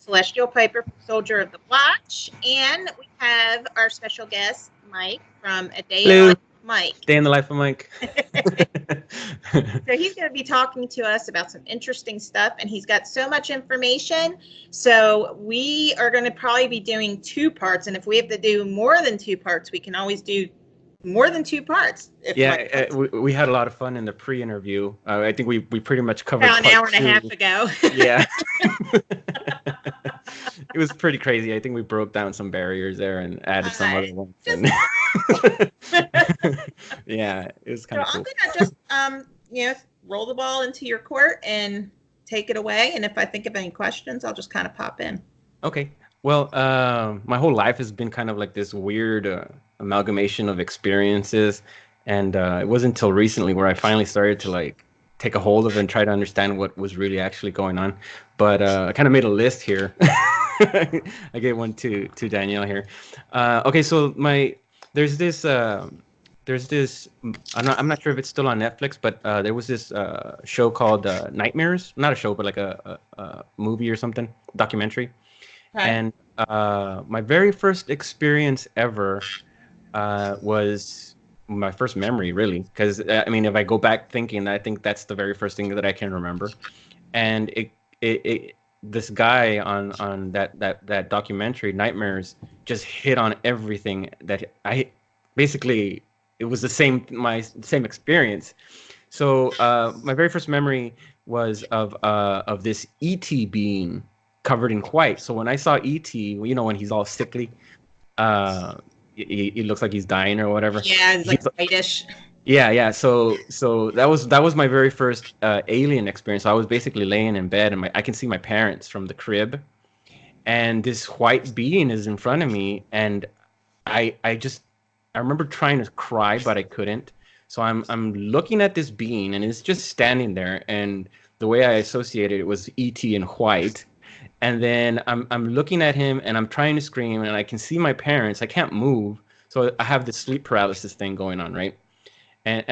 Celestial Piper, Soldier of the Watch, and we have our special guest, Mike, from A Day in the Life of Mike. Day in the Life of Mike. So he's going to be talking to us about some interesting stuff, and he's got so much information. So we are going to probably be doing 2 parts, and if we have to do more than 2 parts, we can always do more than 2 parts. We had a lot of fun in the pre-interview. I think we pretty much covered about an hour and a half ago. Yeah. It was pretty crazy. I think we broke down some barriers there and added some other ones. Yeah, it was kind of cool. I'm gonna just roll the ball into your court and take it away. And if I think of any questions, I'll just kind of pop in. Okay. Well, my whole life has been kind of like this weird amalgamation of experiences, and it wasn't until recently where I finally started to like take a hold of it and try to understand what was really actually going on. But I kind of made a list here. I gave one to Danielle here. Okay, so there's this I'm not sure if it's still on Netflix, but there was this show called Nightmares. Not a show, but like a movie or something, documentary. Right. And my very first experience ever was my first memory, really, because I mean, if I go back thinking, I think that's the very first thing that I can remember. And this guy on that documentary, Nightmares, just hit on everything that basically it was my same experience. So my very first memory was of this ET being covered in white. So when I saw ET, when he's all sickly, he looks like he's dying or whatever. Yeah, it's like whitish. Yeah. So that was my very first alien experience. So I was basically laying in bed, and I can see my parents from the crib, and this white being is in front of me, and I remember trying to cry, but I couldn't. So I'm looking at this being, and it's just standing there, and the way I associated it was ET in white. And then I'm looking at him, and I'm trying to scream, and I can see my parents. I can't move, so I have this sleep paralysis thing going on, right? And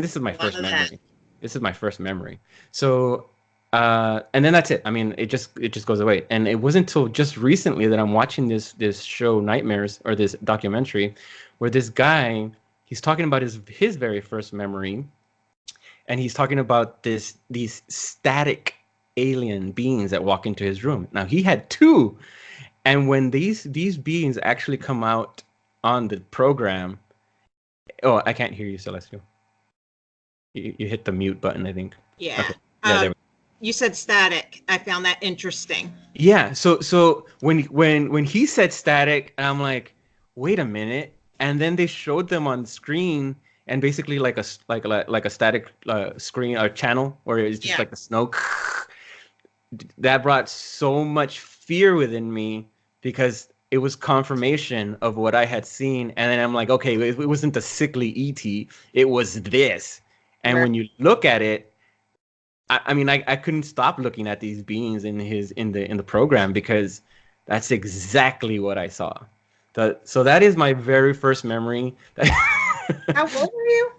this is my first memory. This is my first memory. So, and then that's it. I mean, it just goes away. And it wasn't until just recently that I'm watching this show, Nightmares, or this documentary, where this guy, he's talking about his very first memory, and he's talking about these static alien beings that walk into his room. Now he had 2, and when these beings actually come out on the program. Oh, I can't hear you, Celestial. You hit the mute button, I think. Yeah. Okay. Yeah, you said static. I found that interesting. Yeah. So when he said static, I'm like, wait a minute. And then they showed them on screen, and basically like a static screen or channel where it's just like the snow. That brought so much fear within me because it was confirmation of what I had seen. And then I'm like, okay, it wasn't the sickly ET, it was this. And when you look at it, I mean, I couldn't stop looking at these beings in the program, because that's exactly what I saw. So that is my very first memory. How old were you?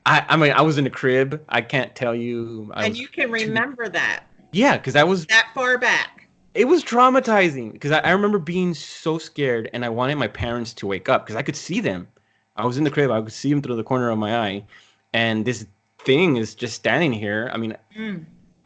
I mean, I was in the crib. I can't tell you. And you can remember that? Yeah, because I was that far back. It was traumatizing, because I remember being so scared, and I wanted my parents to wake up because I could see them. I was in the crib. I could see them through the corner of my eye, and this thing is just standing here. I mean,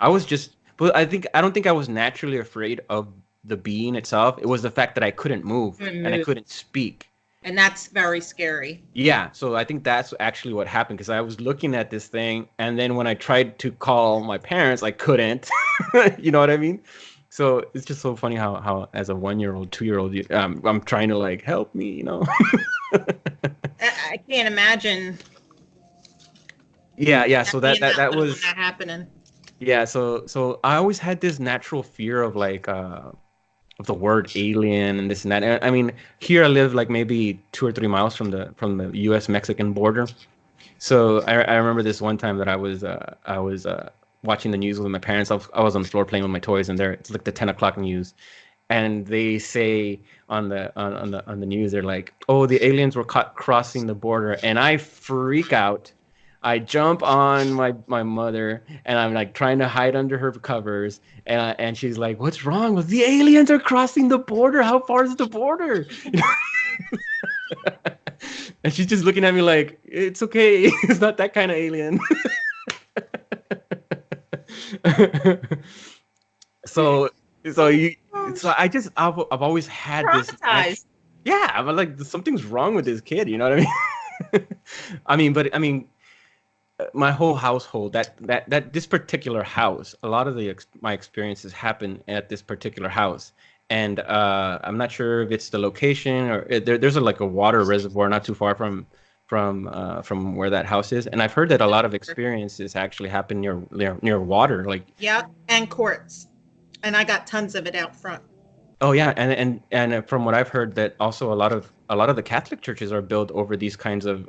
I was just, but I don't think I was naturally afraid of the being itself. It was the fact that I couldn't move and I couldn't speak. And that's very scary. Yeah, so I think that's actually what happened, because I was looking at this thing, and then when I tried to call my parents, I couldn't. You know what I mean? So it's just so funny how as a 1-year-old, 2-year-old, I'm trying to like help me, I can't imagine. Yeah. So that was that happening. Yeah. So I always had this natural fear of like of the word alien and this and that. I mean, here I live like maybe 2 or 3 miles from the U.S. Mexican border. So I remember this one time that I was watching the news with my parents. I was on the floor playing with my toys, and it's like the 10 o'clock news, and they say on the news, they're like, "Oh, the aliens were caught crossing the border," and I freak out. I jump on my mother, and I'm like trying to hide under her covers, and she's like, "What's wrong? With the aliens are crossing the border. How far is the border?" And she's just looking at me like, "It's okay. It's not that kind of alien." so so you so I've always had this. Traumatized. Yeah, I'm like, something's wrong with this kid. You know what I mean? I mean, my whole household, that this particular house, a lot of my experiences happen at this particular house, and I'm not sure if it's the location or there's like a water reservoir not too far from where that house is, and I've heard that a lot of experiences actually happen near water, like. Yeah, and courts, and I got tons of it out front. Oh yeah, and from what I've heard, that also a lot of the Catholic churches are built over these kinds of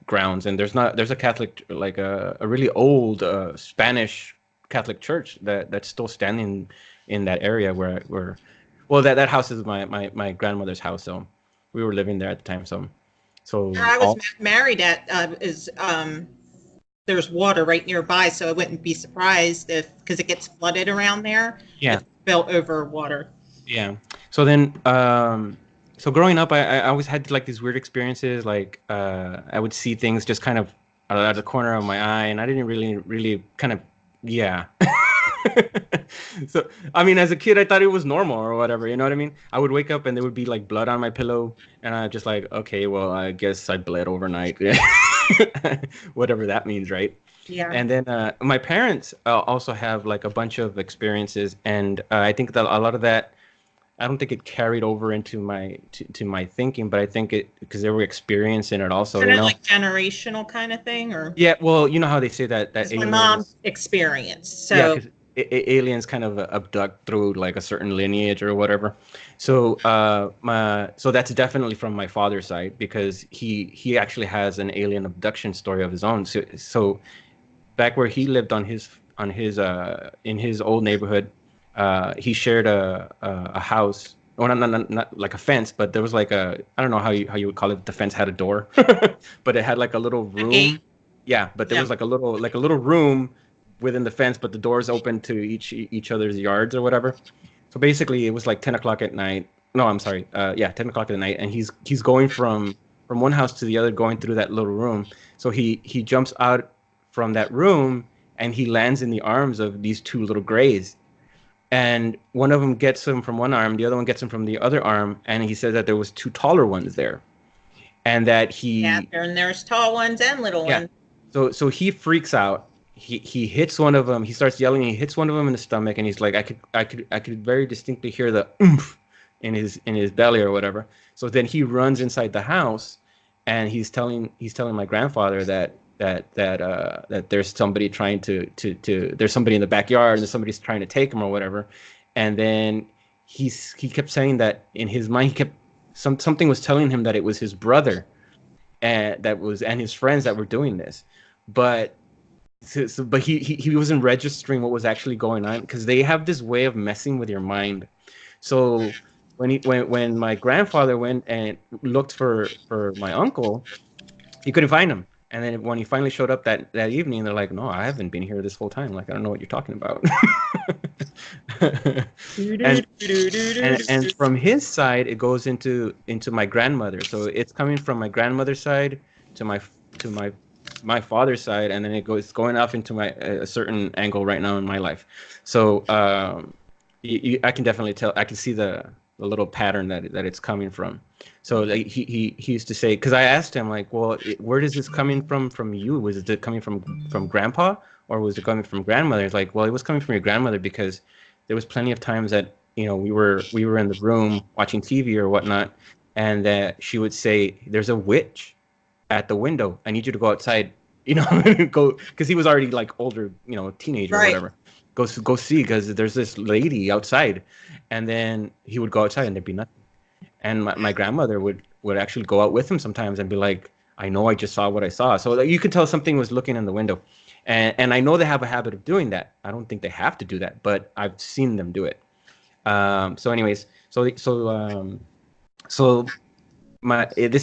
grounds, and there's a Catholic, like a really old Spanish Catholic church that's still standing in that area where well, that house is my grandmother's house, so we were living there at the time, so Where I was married at there's water right nearby, so I wouldn't be surprised because it gets flooded around there. Yeah, it's built over water. Yeah. So then, so growing up, I always had like these weird experiences. Like I would see things just kind of out of the corner of my eye, and I didn't really kind of, yeah. So I mean, as a kid, I thought it was normal or whatever. You know what I mean? I would wake up and there would be like blood on my pillow, and I just like, okay, well, I guess I bled overnight. Whatever that means, right? Yeah. And then my parents also have like a bunch of experiences, and I think that a lot of that, I don't think it carried over into to my thinking, but I think it because they were experiencing it also. Isn't it like generational kind of thing, or? Yeah, well, you know how they say that my aliens, mom experienced. So yeah, because aliens kind of abduct through like a certain lineage or whatever. So so that's definitely from my father's side, because he actually has an alien abduction story of his own. So back where he lived on his in his old neighborhood. He shared a house, or not like a fence, but there was like I don't know how you would call it. The fence had a door, but it had like a little room. Yeah, but there was like a little room within the fence, but the doors open to each other's yards or whatever. So basically, it was like 10 o'clock at night. No, I'm sorry. Yeah, 10 o'clock at night, and he's going from one house to the other, going through that little room. So he jumps out from that room, and he lands in the arms of these two little grays. And one of them gets him from one arm, the other one gets him from the other arm, and he said that there was two taller ones there, and that and there's tall ones and little ones. So he freaks out. He hits one of them. He starts yelling. He hits one of them in the stomach, and he's like, I could very distinctly hear the oomph in his belly or whatever. So then he runs inside the house, and he's telling my grandfather that there's somebody trying to there's somebody in the backyard, and somebody's trying to take him or whatever. And then he kept saying that in his mind, something was telling him that it was his brother and his friends that were doing this, but he wasn't registering what was actually going on, because they have this way of messing with your mind. So when my grandfather went and looked for my uncle, he couldn't find him. And then when he finally showed up that evening, they're like, "No, I haven't been here this whole time. Like, I don't know what you're talking about." and from his side, it goes into my grandmother. So it's coming from my grandmother's side to my father's side, and then it's going off into a certain angle right now in my life. So I can definitely tell. I can see the little pattern that it's coming from. So like, he used to say, because I asked him, like, well, where is this coming from you? Was it coming from grandpa, or was it coming from grandmother? It's like, well, it was coming from your grandmother, because there was plenty of times that, you know, we were in the room watching TV or whatnot, and that she would say, "There's a witch at the window. I need you to go outside." You know, go, because he was already like older, you know, teenager or whatever. Go see, because there's this lady outside. And then he would go outside and there'd be nothing. And my grandmother would actually go out with him sometimes and be like, "I know, I just saw what I saw." So you could tell something was looking in the window. And I know they have a habit of doing that. I don't think they have to do that, but I've seen them do it. So anyways, so this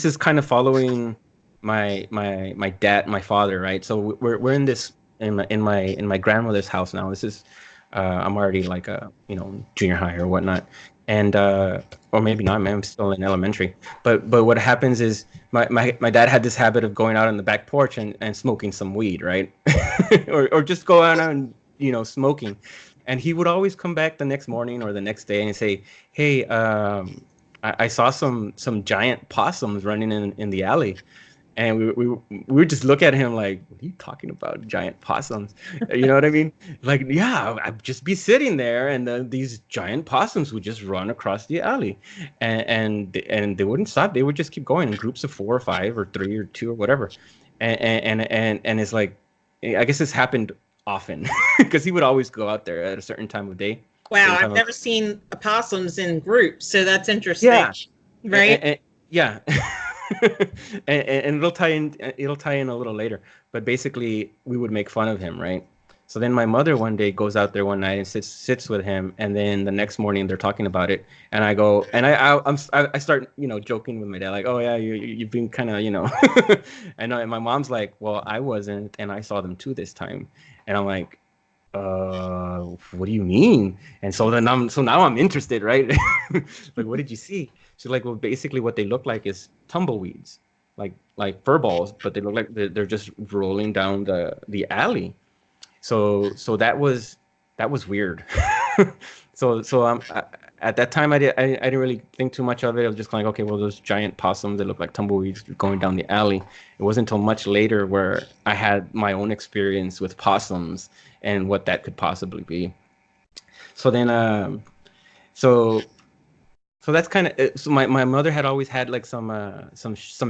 is kind of following my father, right? So we're in this in my grandmother's house now. This is I'm already like junior high or whatnot, and or maybe not, man. I'm still in elementary. But what happens is my dad had this habit of going out on the back porch and smoking some weed, right? or just go out and smoking, and he would always come back the next morning or the next day and say, "Hey, I saw some giant possums running in the alley." And we would just look at him like, "What are you talking about, giant possums?" You know what I mean? Like, yeah, I'd just be sitting there, and these giant possums would just run across the alley, and they wouldn't stop. They would just keep going in groups of 4 or 5 or 3 or 2 or whatever, and it's like, I guess this happened often because he would always go out there at a certain time of day. Wow, I've never seen opossums in groups, so that's interesting. Yeah, right? Yeah. and it'll tie in a little later, but basically we would make fun of him, right? So then my mother one day goes out there one night and sits with him, and then the next morning they're talking about it, and I go and I start joking with my dad like, "Oh yeah, you've been kind of and my mom's like, "Well, I wasn't, and I saw them too this time," and I'm like, what do you mean? And so now I'm interested, right? Like, what did you see? She's like, well, basically what they look like is tumbleweeds, like fur balls, but they look like they're just rolling down the alley. So that was weird. At that time I didn't really think too much of it. I was just like, okay, well, those giant possums that look like tumbleweeds going down the alley. It wasn't until much later where I had my own experience with possums and what that could possibly be. So then so that's kind of so my mother had always had like some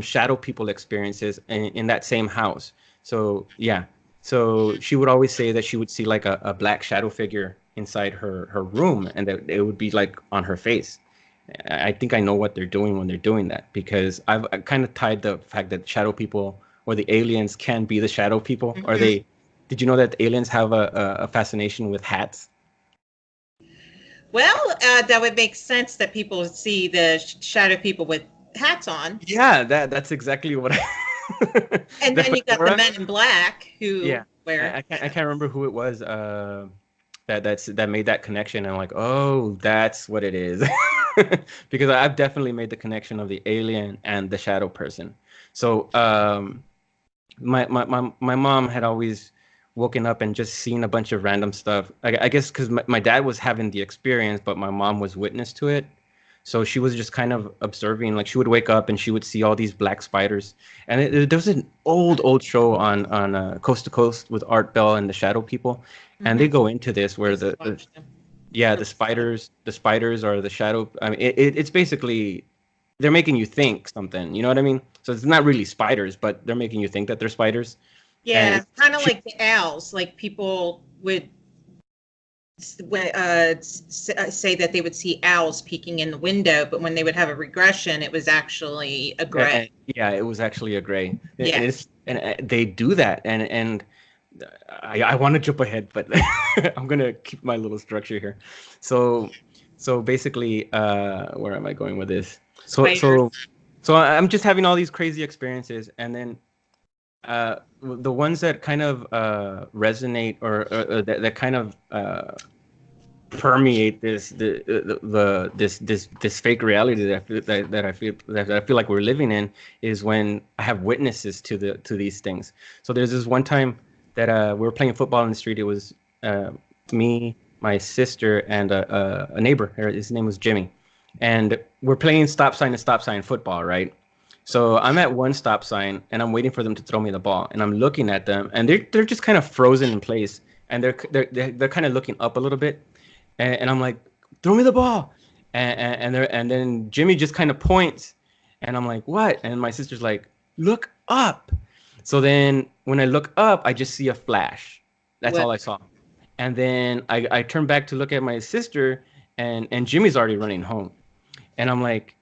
shadow people experiences in that same house. So yeah, so she would always say that she would see like a black shadow figure inside her room, and that it would be like on her face. I think I know what they're doing when they're doing that, because I kind of tied the fact that shadow people or the aliens can be the shadow people. Or they did you know that aliens have a fascination with hats? Well, that would make sense that people see the shadow people with hats on. Yeah, that's exactly what I. And then you got the men in black who wear. I can't remember who it was that made that connection, and I'm like, oh, that's what it is. Because I've definitely made the connection of the alien and the shadow person. So my mom had always woken up and just seen a bunch of random stuff. I guess because my dad was having the experience, but my mom was witness to it. So she was just kind of observing. Like, she would wake up and she would see all these black spiders. And there was an old show on Coast to Coast with Art Bell and the Shadow People, and they go into this where the spiders are the shadow. I mean, it's basically they're making you think something. You know what I mean? So it's not really spiders, but they're making you think that they're spiders. Yeah, kind of like the owls. Like, people would say that they would see owls peeking in the window, but when they would have a regression, it was actually a gray. Yeah, it was actually a gray. Yeah. And they do that, and I want to jump ahead, but I'm gonna keep my little structure here. So basically, where am I going with this? So I'm just having all these crazy experiences, and then the ones that kind of resonate or that kind of permeate this fake reality that I feel like we're living in, is when I have witnesses to these things. So there's this one time that we were playing football in the street. It was me, my sister, and a neighbor. His name was Jimmy, and we're playing stop sign to stop sign football, right? So I'm at one stop sign and I'm waiting for them to throw me the ball, and I'm looking at them, and they're just kind of frozen in place, and they're kind of looking up a little bit, and I'm like, throw me the ball, and then Jimmy just kind of points, and I'm like, what? And my sister's like, look up. So then when I look up, I just see a flash. That's all I saw. And then I turn back to look at my sister, and Jimmy's already running home, and I'm like.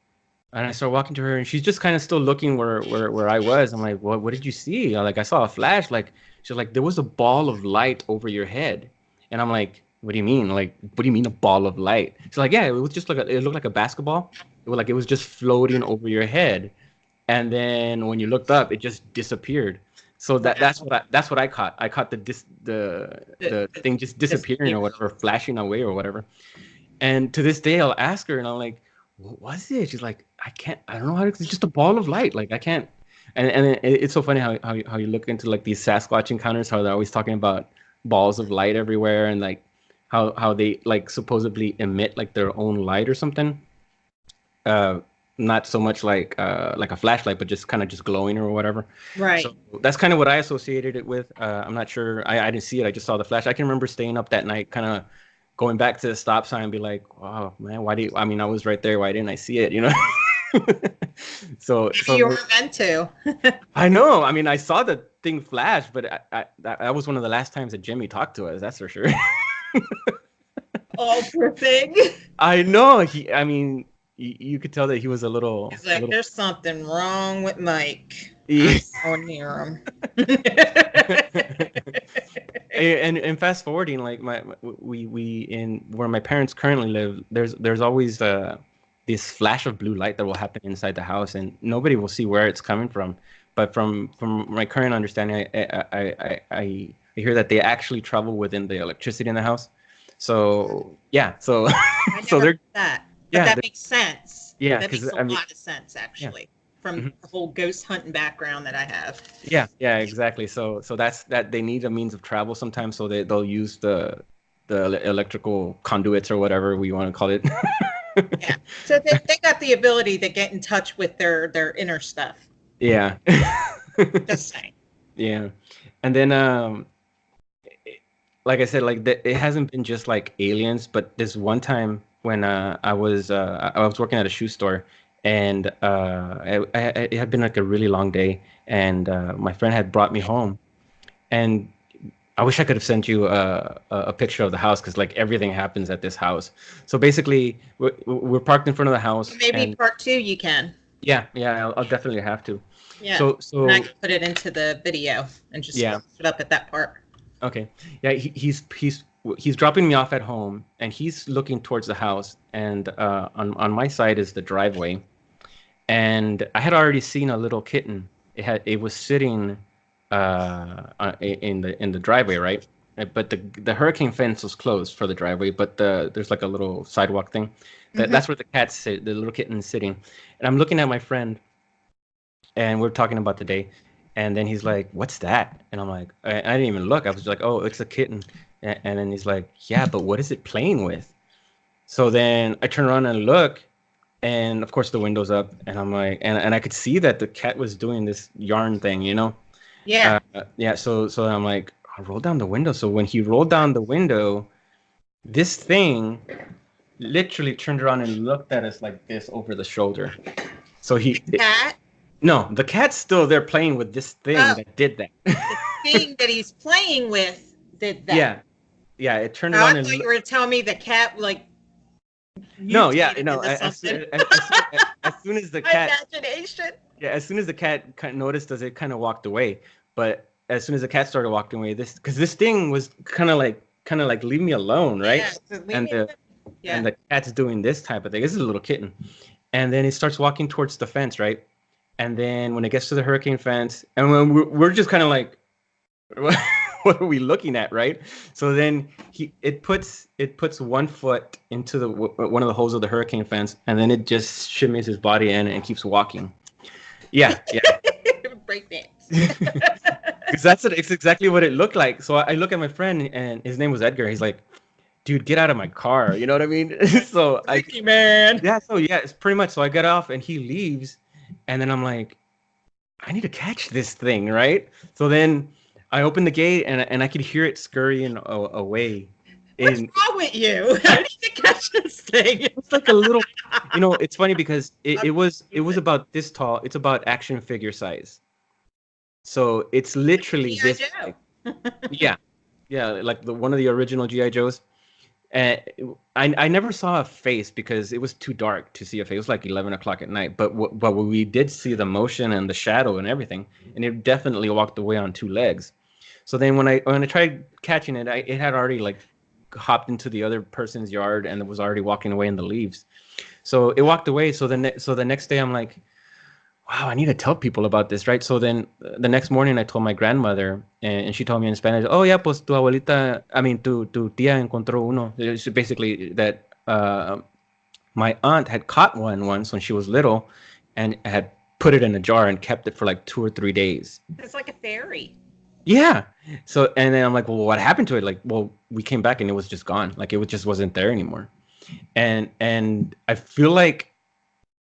And I start walking to her, and she's just kind of still looking where I was. I'm like, what did you see? Like, I saw a flash. Like, she's like, there was a ball of light over your head. And I'm like, what do you mean? Like, what do you mean a ball of light? She's like, yeah, it was just like it looked like a basketball. It was just floating over your head. and then when you looked up, it just disappeared. So that's what I caught. I caught the thing just disappearing or whatever, flashing away or whatever. And to this day, I'll ask her, and I'm like, "What was it?" She's like, I don't know how. It's just a ball of light. Like I can't." And it's so funny how you look into like these Sasquatch encounters, how they're always talking about balls of light everywhere, and like how they like supposedly emit like their own light or something. Not so much like a flashlight, but just kind of just glowing or whatever. Right. So that's kind of what I associated it with. I'm not sure. I didn't see it. I just saw the flash. I can remember staying up that night, kind of going back to the stop sign and be like, "Oh man, why do you?" I mean, I was right there. Why didn't I see it? You know. so you were meant to. I know. I mean, I saw the thing flash, but that was one of the last times that Jimmy talked to us. That's for sure. Oh, poor thing. I know. I mean, you could tell that he was a little. He's like, there's something wrong with Mike. Yeah. I'm going near him. and fast forwarding, like we in where my parents currently live, there's always this flash of blue light that will happen inside the house, and nobody will see where it's coming from. But from my current understanding, I hear that they actually travel within the electricity in the house. So yeah, so so they're that. But that makes sense. Yeah, that makes a lot of sense actually. Yeah. From the whole ghost hunting background that I have. Yeah, exactly. So that's that they need a means of travel sometimes, so they'll use the electrical conduits or whatever we want to call it. Yeah. So they got the ability to get in touch with their inner stuff. Yeah. Just saying. Yeah. And then like I said, like it hasn't been just like aliens, but this one time when I was working at a shoe store, and it had been like a really long day, and my friend had brought me home, and I wish I could have sent you a picture of the house, because like everything happens at this house. So basically, we're parked in front of the house. Maybe part 2 you can. Yeah, I'll definitely have to. Yeah. So and I can put it into the video and just put it up at that part. Okay. Yeah, he's dropping me off at home, and he's looking towards the house, and on my side is the driveway, and I had already seen a little kitten. It was sitting in the driveway, right? But the hurricane fence was closed for the driveway, but there's like a little sidewalk thing. That's where the little kitten is sitting, and I'm looking at my friend, and we're talking about the day. And then he's like, "What's that?" And I'm like, I didn't even look. I was like, "Oh, it's a kitten." And then he's like, "Yeah, but what is it playing with?" So then I turn around and look, and of course the window's up, and I'm like, and I could see that the cat was doing this yarn thing, you know? Yeah. So I'm like, I'll roll down the window. So when he rolled down the window, this thing literally turned around and looked at us like this over the shoulder. So cat? No, the cat's still there playing with this thing that did that. The thing that he's playing with did that. Yeah, it turned around and... I thought you were telling me the cat, like... No, as soon as the cat... My imagination. Yeah, as soon as the cat kind of noticed us, it kind of walked away. But as soon as the cat started walking away, because this thing was kind of like leave me alone, right? Yeah, and the cat's doing this type of thing. This is a little kitten. And then it starts walking towards the fence, right? And then when it gets to the hurricane fence, and when we're just kind of like, what are we looking at, right? So then it puts 1 foot into one of the holes of the hurricane fence, and then it just shimmies his body in and keeps walking. Yeah. Breakdance. Because it's exactly what it looked like. So I look at my friend, and his name was Edgar. He's like, "Dude, get out of my car." You know what I mean? So man. Yeah. So yeah, it's pretty much. So I get off, and he leaves. And then I'm like, I need to catch this thing, right? So then I open the gate, and I could hear it scurrying away. What's wrong with you? I need to catch this thing. It's like a little, it's funny because it was about this tall. It's about action figure size. So it's literally this. Yeah, like one of the original G.I. Joes. I never saw a face because it was too dark to see a face. It was like 11 o'clock at night. But we did see the motion and the shadow and everything, and it definitely walked away on 2 legs. So then when I tried catching it, it had already like hopped into the other person's yard, and it was already walking away in the leaves. So it walked away. So the next day I'm like, wow, I need to tell people about this, right? So then the next morning I told my grandmother, and she told me in Spanish, oh, yeah, pues tu abuelita, I mean, tu tía encontró uno. It's basically that my aunt had caught one once when she was little and had put it in a jar and kept it for like 2 or 3 days. It's like a fairy. Yeah. So, and then I'm like, well, what happened to it? Like, well, we came back and it was just gone. Like, just wasn't there anymore. And I feel like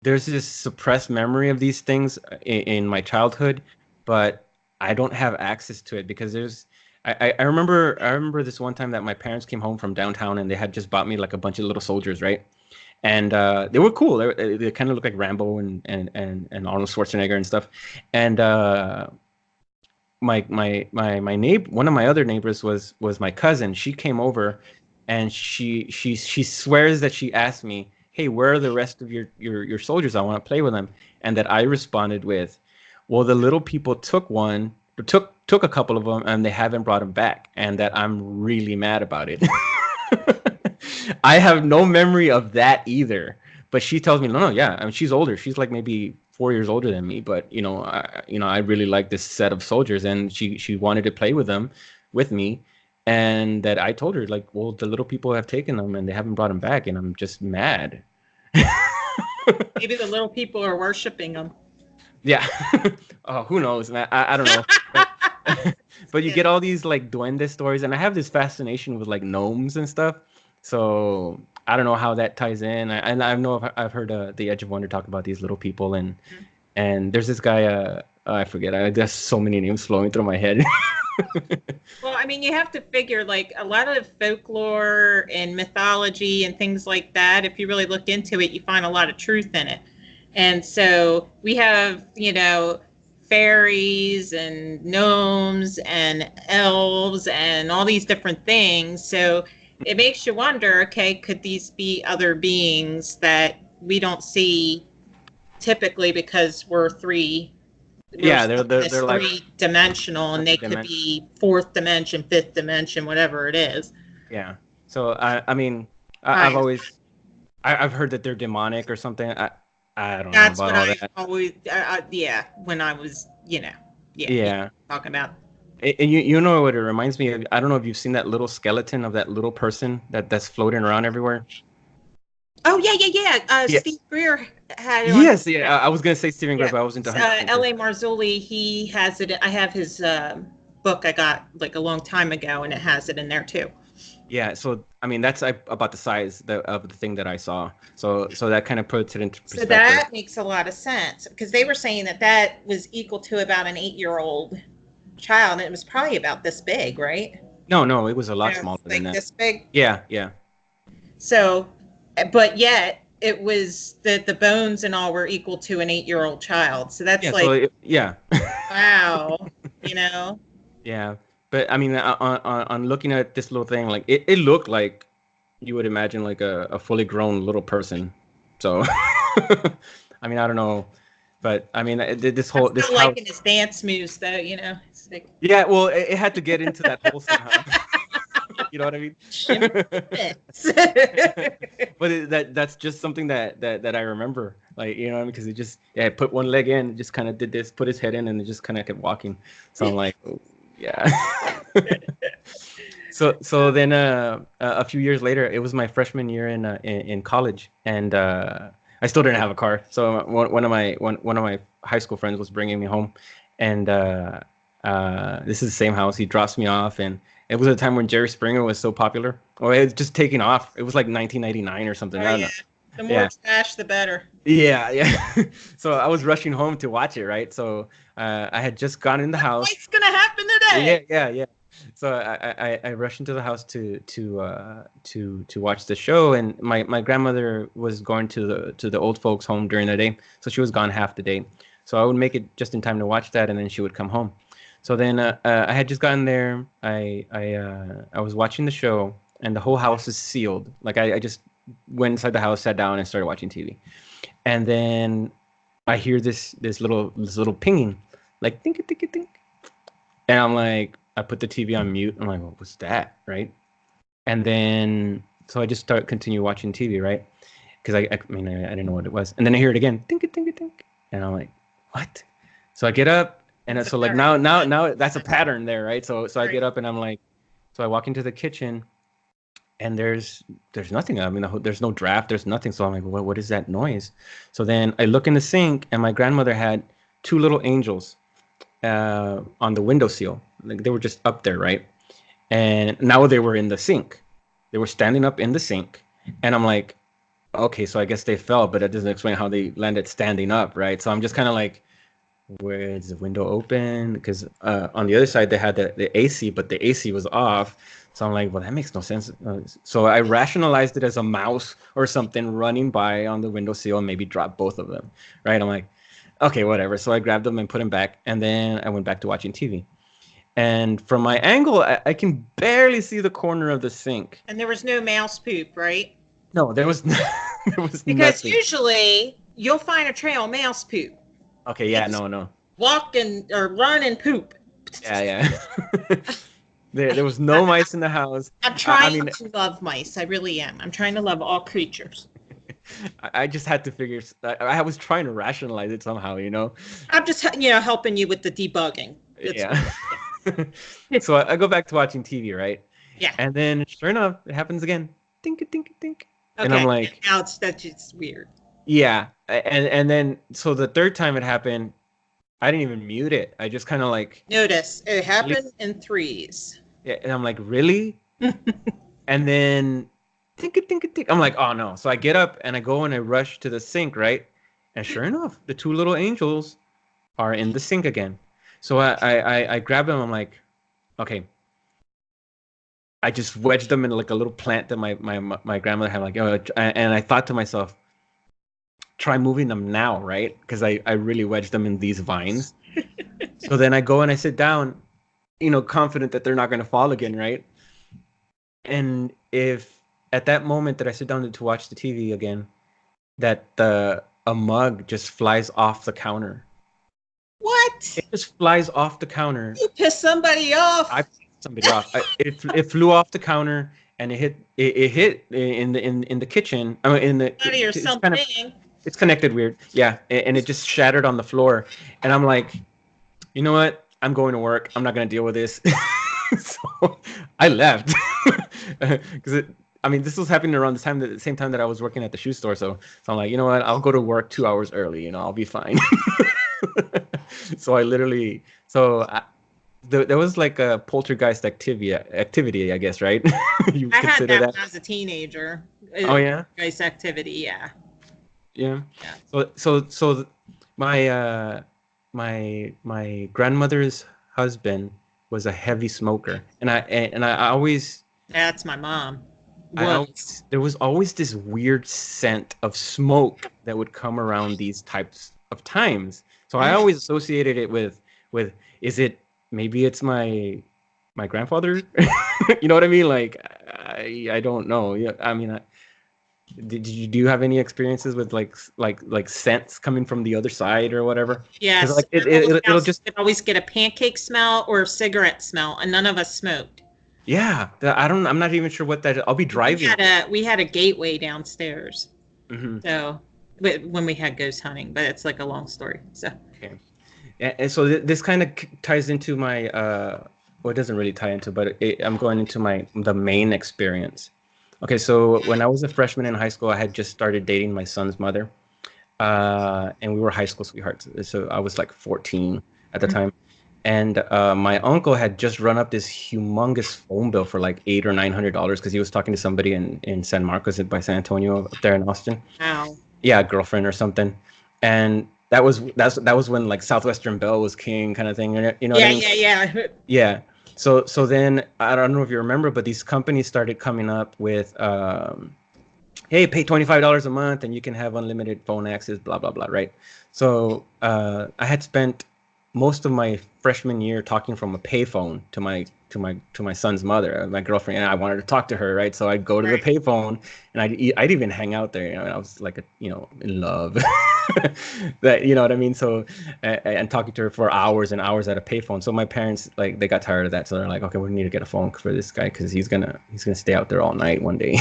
there's this suppressed memory of these things in my childhood, but I don't have access to it because I remember this one time that my parents came home from downtown and they had just bought me like a bunch of little soldiers, right? And they were cool. They kind of looked like Rambo and Arnold Schwarzenegger and stuff. And my neighbor, one of my other neighbors was my cousin. She came over, and she swears that she asked me, "Hey, where are the rest of your soldiers? I want to play with them." And that I responded with, "Well, the little people took a couple of them, and they haven't brought them back, and that I'm really mad about it." I have no memory of that either. But she tells me, no, yeah. I mean, she's older. She's like maybe 4 years older than me. But I really like this set of soldiers, and she wanted to play with them, with me, and that I told her like, well, the little people have taken them and they haven't brought them back, and I'm just mad. Maybe the little people are worshiping them. Yeah. Oh, who knows, man? I don't know. But you get all these like duende stories, and I have this fascination with like gnomes and stuff. So I don't know how that ties in. I know I've heard the Edge of Wonder talk about these little people, and there's this guy. I forget. There's so many names flowing through my head. Well, I mean, you have to figure like a lot of folklore and mythology and things like that. If you really look into it, you find a lot of truth in it. And so we have, fairies and gnomes and elves and all these different things. So it makes you wonder, okay, could these be other beings that we don't see typically because we're Yeah, they're like three-dimensional, and they could be fourth dimension, fifth dimension, whatever it is. Yeah. So I mean, I've heard that they're demonic or something. I don't know about all that. That's what I always, yeah, when I was, talking about. And you know what it reminds me of? I don't know if you've seen that little skeleton of that little person that's floating around everywhere. Oh, yeah. Steve Greer had it. Yes, yeah. I was going to say Stephen Greer, but I was into L.A. Marzulli, he has it. I have his book I got like a long time ago, and it has it in there too. Yeah, so I mean that's about the size of the thing that I saw. So that kind of puts it into perspective. So that makes a lot of sense, because they were saying that was equal to about an 8-year-old child, and it was probably about this big, right? No, it was a lot smaller than that. This big? Yeah. So, but yet it was the bones and all were equal to an 8-year-old child. So that's wow, Yeah. But I mean, on looking at this little thing, like it looked like you would imagine like a fully grown little person. So, I mean, I don't know, but I mean, this whole this liking his dance moves, though, It's like... Yeah, well, it had to get into that whole somehow. You know what I mean? But that's just something that I remember, like, because it just put one leg in, just kind of did this, put his head in, and it just kind of kept walking. So I'm like, oh, yeah. So then a few years later, it was my freshman year in college, and I still didn't have a car. So one of my high school friends was bringing me home, and this is the same house. He drops me off, and it was a time when Jerry Springer was so popular. Oh, it was just taking off. It was like 1999 or something. Oh, I don't know. The more trash, the better. Yeah. So I was rushing home to watch it, right? So I had just gone in the house. What's gonna happen today? Yeah. So I rushed into the house to watch the show, and my grandmother was going to the old folks' home during the day, so she was gone half the day. So I would make it just in time to watch that, and then she would come home. So then I had just gotten there. I was watching the show, and the whole house is sealed. Like I just went inside the house, sat down, and started watching TV. And then I hear this little pinging, like tink tink tink, and I'm like, I put the TV on mute. I'm like, what was that, right? And then so I just continue watching TV, right? Because I didn't know what it was. And then I hear it again, tink tink tink, and I'm like, what? So I get up, and It's a so like pattern. now that's a pattern there, right? So I Right. get up and I'm like, so I walk into the kitchen, and there's nothing. I mean, there's no draft, there's nothing. So I'm like, what is that noise? So then I look in the sink, and my grandmother had two little angels on the windowsill. Like they were just up there, right? And now they were in the sink. They were standing up in the sink, and I'm like, okay, so I guess they fell, but that doesn't explain how they landed standing up, right? So I'm just kind of like, where is the window open? Because on the other side they had the AC, but the AC was off. So I'm like, well, that makes no sense. So I rationalized it as a mouse or something running by on the windowsill and maybe dropped both of them, right? I'm like, okay, whatever. So I grabbed them and put them back, and then I went back to watching TV. And from my angle, I can barely see the corner of the sink. And there was no mouse poop, right? No, there was there was Because nothing. usually you'll find a trail of mouse poop. Okay, yeah, no. Walk and or run and poop. Yeah. There was no mice in the house. I'm trying to love mice. I really am. I'm trying to love all creatures. I just had to figure. I was trying to rationalize it somehow, you know. I'm just, helping you with the debugging. Yeah. So I go back to watching TV, right? Yeah. And then, sure enough, it happens again. Tink, tink, tink. Okay. And I'm like, now that's just weird. yeah. And then, so the third time it happened, I didn't even mute it. I just kind of like Notice it happened in threes. Yeah, and I'm like, really? And then, tink. I'm like, oh no. So I get up and I go and I rush to the sink, right? And sure enough, the two little angels are in the sink again. So I grab them. I'm like, okay. I just wedged them in like a little plant that my grandmother had. Like, and I thought to myself, try moving them now, right? Because I really wedged them in these vines. So then I go and I sit down, confident that they're not going to fall again, right? And if at that moment that I sit down to watch the TV again, that a mug just flies off the counter. What? It just flies off the counter. You pissed somebody off. I pissed somebody off. It flew off the counter and it hit in the kitchen. I mean, in the or something. It's connected weird. Yeah, and it just shattered on the floor. And I'm like, you know what? I'm going to work. I'm not going to deal with this. So I left because this was happening around the same time that I was working at the shoe store. So I'm like, you know what? I'll go to work 2 hours early. I'll be fine. So I literally, there was like a poltergeist activity, I guess, right? You I had that that when I was a teenager. Oh yeah, poltergeist activity, yeah. Yeah. So my grandmother's husband was a heavy smoker, and I always. That's my mom. There was always this weird scent of smoke that would come around these types of times. So I always associated it with maybe it's my grandfather. You know what I mean? Like I don't know. Yeah, I mean. Do you have any experiences with like scents coming from the other side or whatever? Yes. Like it'll just always get a pancake smell or a cigarette smell, and none of us smoked. Yeah, I'm not even sure what that is. I'll be driving. We had a gateway downstairs. Mm-hmm. So when we had ghost hunting, but it's like a long story. So okay. And so this kind of ties into my well, it doesn't really tie into, but I'm going into the main experience. Okay, so when I was a freshman in high school, I had just started dating my son's mother, and we were high school sweethearts. So I was like 14 at the time, and my uncle had just run up this humongous phone bill for like $800 or $900 because he was talking to somebody in San Marcos by San Antonio up there in Austin. Wow. Yeah, a girlfriend or something, and that was when like Southwestern Belle was king kind of thing. You know? Yeah. Yeah. So then I don't know if you remember, but these companies started coming up with, hey, pay $25 a month and you can have unlimited phone access, blah blah blah, right? So I had spent most of my freshman year talking from a payphone to my son's mother, my girlfriend, and I wanted to talk to her, right? So I'd go to the payphone and I'd even hang out there, and I was like, in love. That, you know what I mean? So and talking to her for hours and hours at a payphone. So my parents, like, they got tired of that, so they're like, okay, we need to get a phone for this guy because he's gonna stay out there all night one day.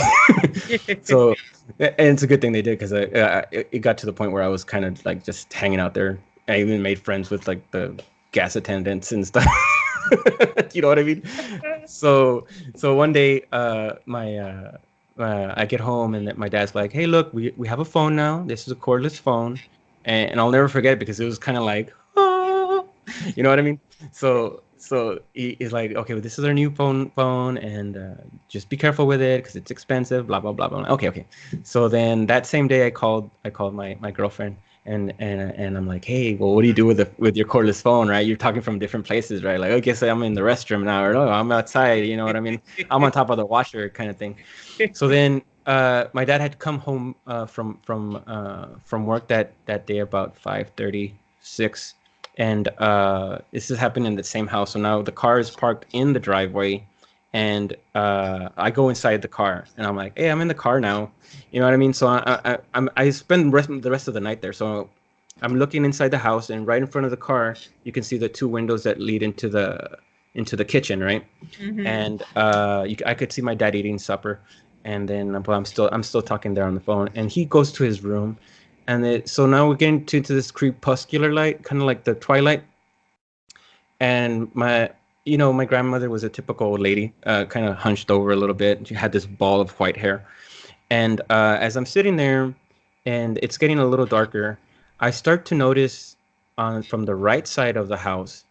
So, and it's a good thing they did, because it got to the point where I was kind of like just hanging out there I even made friends with like the gas attendants and stuff. You know what I mean? So one day, I get home and my dad's like, "Hey, look, we have a phone now. This is a cordless phone," and I'll never forget it because it was kind of like, oh, you know what I mean? So he's like, "Okay, well, this is our new phone, and just be careful with it because it's expensive." Blah blah blah blah. Okay. So then that same day, I called my girlfriend. And I'm like, hey, well, what do you do with your cordless phone, right? You're talking from different places, right? Like, I guess I'm in the restroom now, or no, I'm outside. You know what I mean? I'm on top of the washer, kind of thing. So then, my dad had come home from work that day about 5:36, and this is happening in the same house. So now the car is parked in the driveway, and I go inside the car, and I'm like, hey, I'm in the car now. You know what I mean? So I spend the rest of the night there. So I'm looking inside the house, and right in front of the car, you can see the two windows that lead into the kitchen, right? Mm-hmm. And I could see my dad eating supper, and then but I'm still talking there on the phone, and he goes to his room, and so now we're getting to this crepuscular light, kind of like the twilight, and my grandmother was a typical old lady, kind of hunched over a little bit. She had this ball of white hair. And as I'm sitting there and it's getting a little darker, I start to notice from the right side of the house.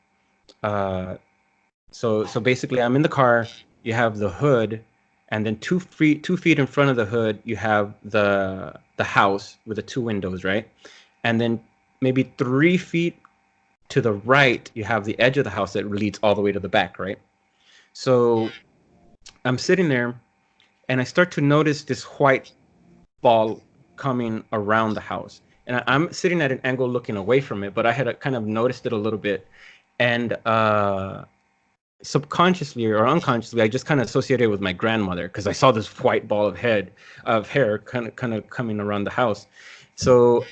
So basically, I'm in the car. You have the hood, and then 2 feet in front of the hood, you have the house with the two windows, right? And then maybe 3 feet to the right, you have the edge of the house that leads all the way to the back, right? So I'm sitting there, and I start to notice this white ball coming around the house. And I'm sitting at an angle looking away from it, but I had kind of noticed it a little bit. And subconsciously or unconsciously, I just kind of associated it with my grandmother because I saw this white ball of hair kind of coming around the house. So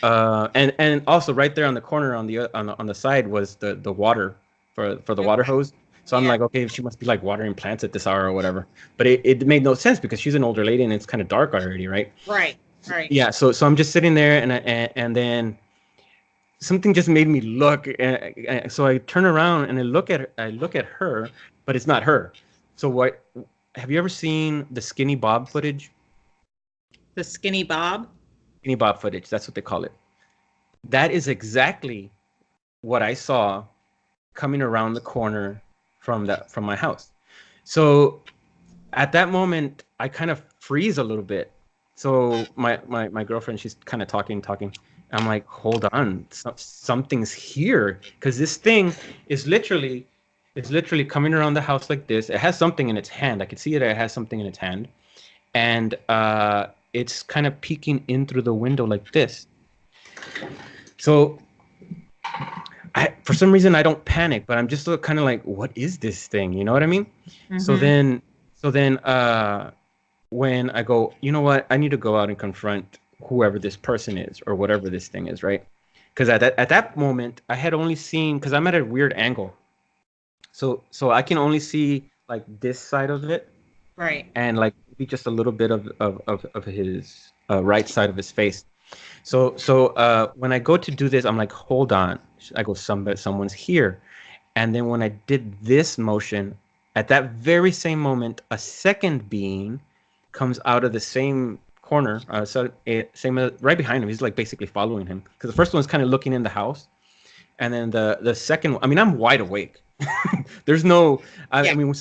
and also right there on the corner on the side was the water for the water hose. So I'm like, okay, she must be like watering plants at this hour or whatever. But it made no sense because she's an older lady and it's kind of dark already, right? Right. Yeah. So I'm just sitting there and then something just made me look. And so I turn around and I look at her, but it's not her. So what? Have you ever seen the Skinny Bob footage? The Skinny Bob? Skinny Bob footage. That's what they call it. That is exactly what I saw coming around the corner from my house. So at that moment, I kind of freeze a little bit. So my girlfriend, she's kind of talking. I'm like, hold on, something's here, because this thing is literally coming around the house like this. It has something in its hand. I could see it. It has something in its hand, and it's kind of peeking in through the window like this. So for some reason, I don't panic, but I'm just kind of like, what is this thing? You know what I mean? Mm-hmm. So then when I go, you know what? I need to go out and confront whoever this person is or whatever this thing is, right? Because at that moment, I had only seen, because I'm at a weird angle. So I can only see like this side of it. Right. And like maybe just a little bit of his right side of his face. So when I go to do this, I'm like, hold on. I go, someone's here. And then when I did this motion, at that very same moment, a second being comes out of the same corner, same right behind him. He's like basically following him, because the first one's kind of looking in the house, and then the second one, I mean, I'm wide awake. There's no, I mean,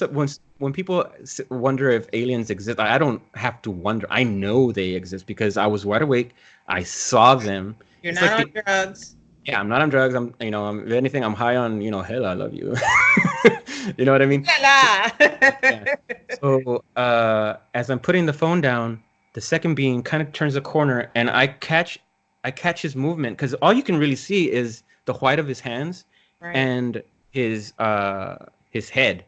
when people wonder if aliens exist, I don't have to wonder. I know they exist because I was wide awake. I saw them. You're not on drugs. Yeah, I'm not on drugs. If anything, I'm high on, hell, I love you. You know what I mean? Yeah. So as I'm putting the phone down, the second being kind of turns a corner, and I catch his movement, because all you can really see is the white of his hands, right, and his head.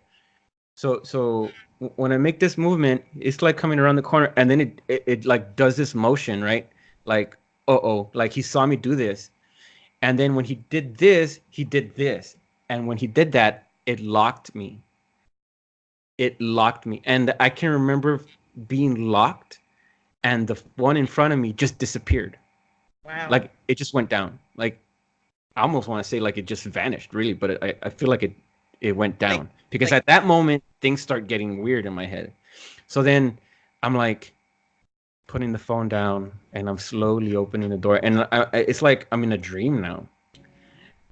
So when I make this movement, it's like coming around the corner, and then it like does this motion, right? Like, like he saw me do this. And then when he did this, and when he did that, it locked me. And I can remember being locked, and the one in front of me just disappeared. Wow. Like it just went down. Like I almost want to say like it just vanished, really, but I feel like it went down because like at that moment things start getting weird in my head. So then I'm like putting the phone down and I'm slowly opening the door, and it's like I'm in a dream now,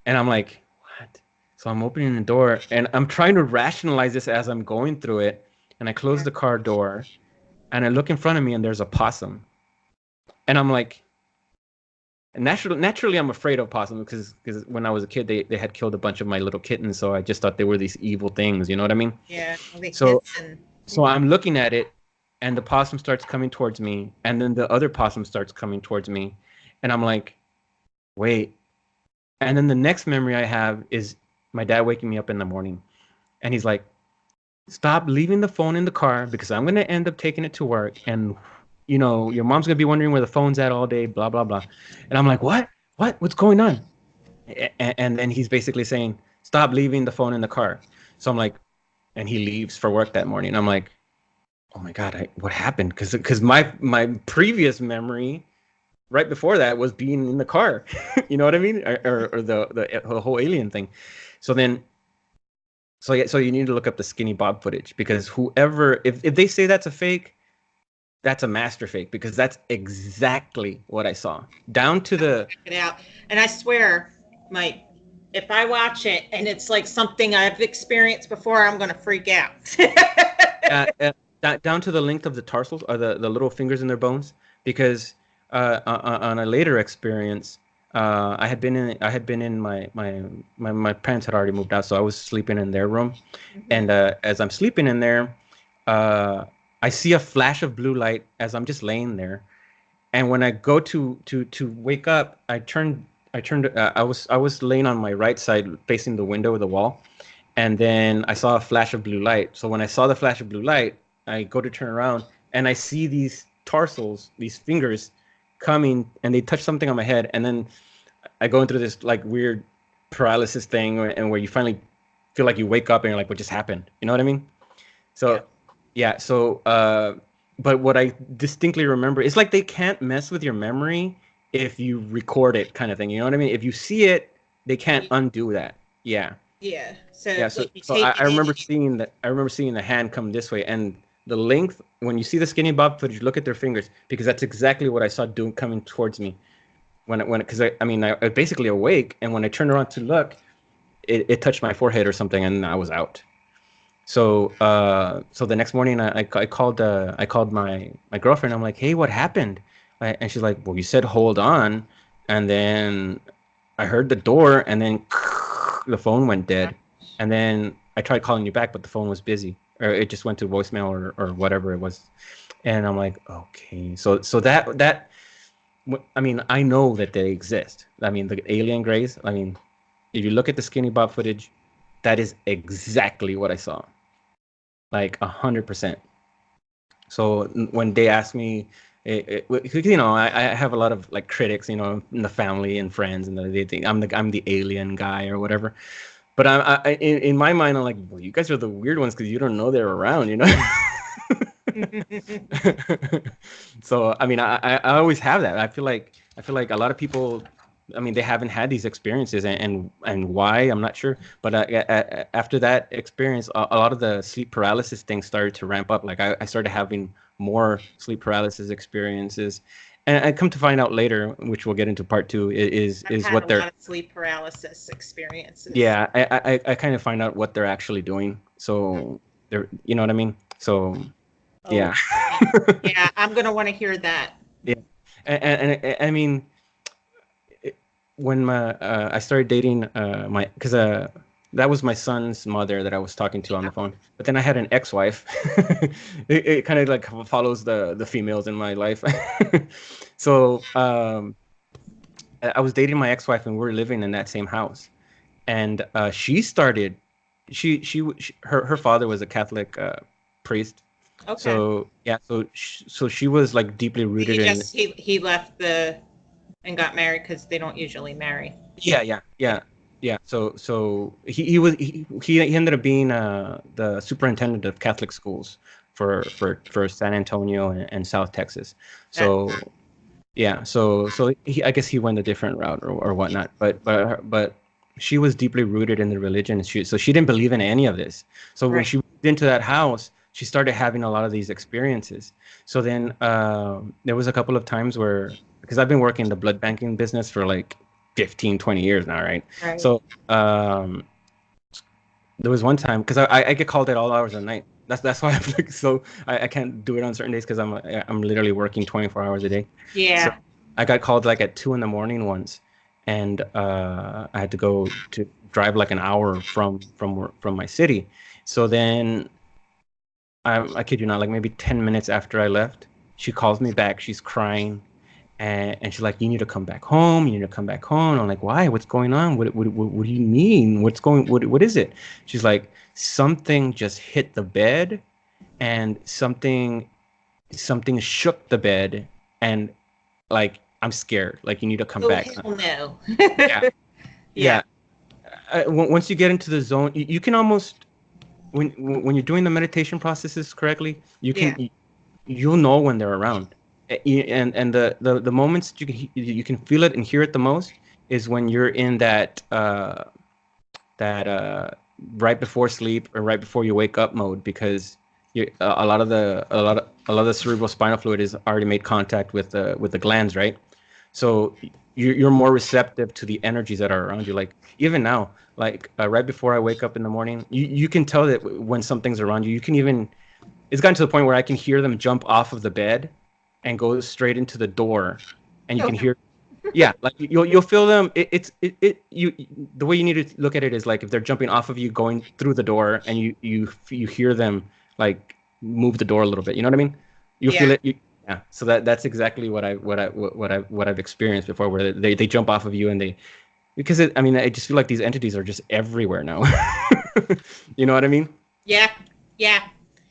and I'm like, what? So I'm opening the door and I'm trying to rationalize this as I'm going through it, and I close the car door and I look in front of me and there's a possum, and I'm like, naturally, I'm afraid of possums because when I was a kid, they had killed a bunch of my little kittens, so I just thought they were these evil things. You know what I mean? yeah, well, they So hiss and so I'm looking at it, and the possum starts coming towards me, and then the other possum starts coming towards me, and I'm like, wait. And then the next memory I have is my dad waking me up in the morning, and he's like, stop leaving the phone in the car because I'm gonna end up taking it to work, and your mom's gonna be wondering where the phone's at all day, blah blah blah. And I'm like, what? What's going on? And then he's basically saying, stop leaving the phone in the car. So I'm like, and he leaves for work that morning. I'm like, oh my god, what happened? Because my previous memory right before that was being in the car. You know what I mean? Or the whole alien thing. So then, so yeah, so you need to look up the Skinny Bob footage, because whoever, if they say that's a fake, that's a master fake, because that's exactly what I saw, down to the. check it out. And I swear, Mike, if I watch it and it's like something I've experienced before, I'm gonna freak out. Down to the length of the tarsals, or the little fingers in their bones, because on a later experience, I had been in my parents had already moved out, so I was sleeping in their room, and as I'm sleeping in there, I see a flash of blue light as I'm just laying there, and when I go to wake up, I was laying on my right side facing the window of the wall, and then I saw a flash of blue light. So when I saw the flash of blue light, I go to turn around and I see these tarsals, these fingers coming, and they touch something on my head, and then I go into this like weird paralysis thing, and where you finally feel like you wake up and you're like, what just happened? You know what I mean? So yeah, so but what I distinctly remember, it's like they can't mess with your memory if you record it, kind of thing. You know what I mean? If you see it, they can't undo that. Yeah. Yeah. So Yeah, so like you so take I it remember in. seeing that. I remember seeing the hand come this way, and the length. When you see the Skinny Bob footage, look at their fingers, because that's exactly what I saw doing, coming towards me. Because I basically awake, and when I turned around to look, it touched my forehead or something, and I was out. So so the next morning, I called my girlfriend. I'm like, hey, what happened? And she's like, well, you said hold on, and then I heard the door, and then the phone went dead, and then I tried calling you back, but the phone was busy, or it just went to voicemail, or whatever it was. And I'm like, okay, so that I mean, I know that they exist. I mean, the alien grays. I mean, if you look at the Skinny Bob footage, that is exactly what I saw, like 100%. So when they ask me, I have a lot of like critics, in the family and friends, and they think I'm the alien guy or whatever. But in my mind, I'm like, well, you guys are the weird ones because you don't know they're around, So I mean, I always have that. I feel like a lot of people, I mean, they haven't had these experiences, and why, I'm not sure. But after that experience, a lot of the sleep paralysis things started to ramp up. Like I started having more sleep paralysis experiences, and I come to find out later, which we'll get into part two, is I've had what a they're. lot of sleep paralysis experiences. Yeah, I kind of find out what they're actually doing. So they're, you know what I mean? So yeah. Yeah, I'm gonna want to hear that. Yeah, and I mean, when I started dating because that was my son's mother that I was talking to on the phone. But then I had an ex-wife. It kind of like follows the females in my life. So I was dating my ex-wife, and we were living in that same house. And she started, her father was a Catholic priest. Okay. So yeah, so she was like deeply rooted in. He left and got married because they don't usually marry. Yeah. So he ended up being the superintendent of Catholic schools for San Antonio and South Texas. So Yeah, so I guess he went a different route or whatnot. But she was deeply rooted in the religion. So she didn't believe in any of this. So when Right. she moved into that house, she started having a lot of these experiences. So then there was a couple of times where, because I've been working in the blood banking business for like 15, 20 years now, right? Right. So there was one time because I get called at all hours of the night. That's why I'm like, so I can't do it on certain days because I'm literally working 24 hours a day. So Yeah. I got called like at 2 in the morning once, and I had to go to drive like an hour from my city. So then I kid you not, like maybe 10 minutes after I left, she calls me back. She's crying, and she's like, "You need to come back home. You need to come back home." I'm like, "Why? What's going on? What do you mean? What is it?" She's like, "Something just hit the bed, and something shook the bed, and like I'm scared. Like you need to come Oh, back." hell no. Yeah, Yeah. yeah. Once you get into the zone, you can almost when you're doing the meditation processes correctly, Yeah. you'll know when they're around. And the moments that you can feel it and hear it the most is when you're in that right before sleep or right before you wake up mode, because a lot of the cerebral spinal fluid is already made contact with the glands, right? So you're more receptive to the energies that are around you. Like even now, like right before I wake up in the morning, you can tell that when something's around you. You can even It's gotten to the point where I can hear them jump off of the bed and go straight into the door, and you Oh, can hear. Yeah, like you'll feel them. The way you need to look at it is like if they're jumping off of you, going through the door, and you hear them like move the door a little bit. You know what I mean? You feel yeah. it. Yeah. So that's exactly what I've experienced before, where they jump off of you and because I just feel like these entities are just everywhere now. You know what I mean? Yeah. Yeah.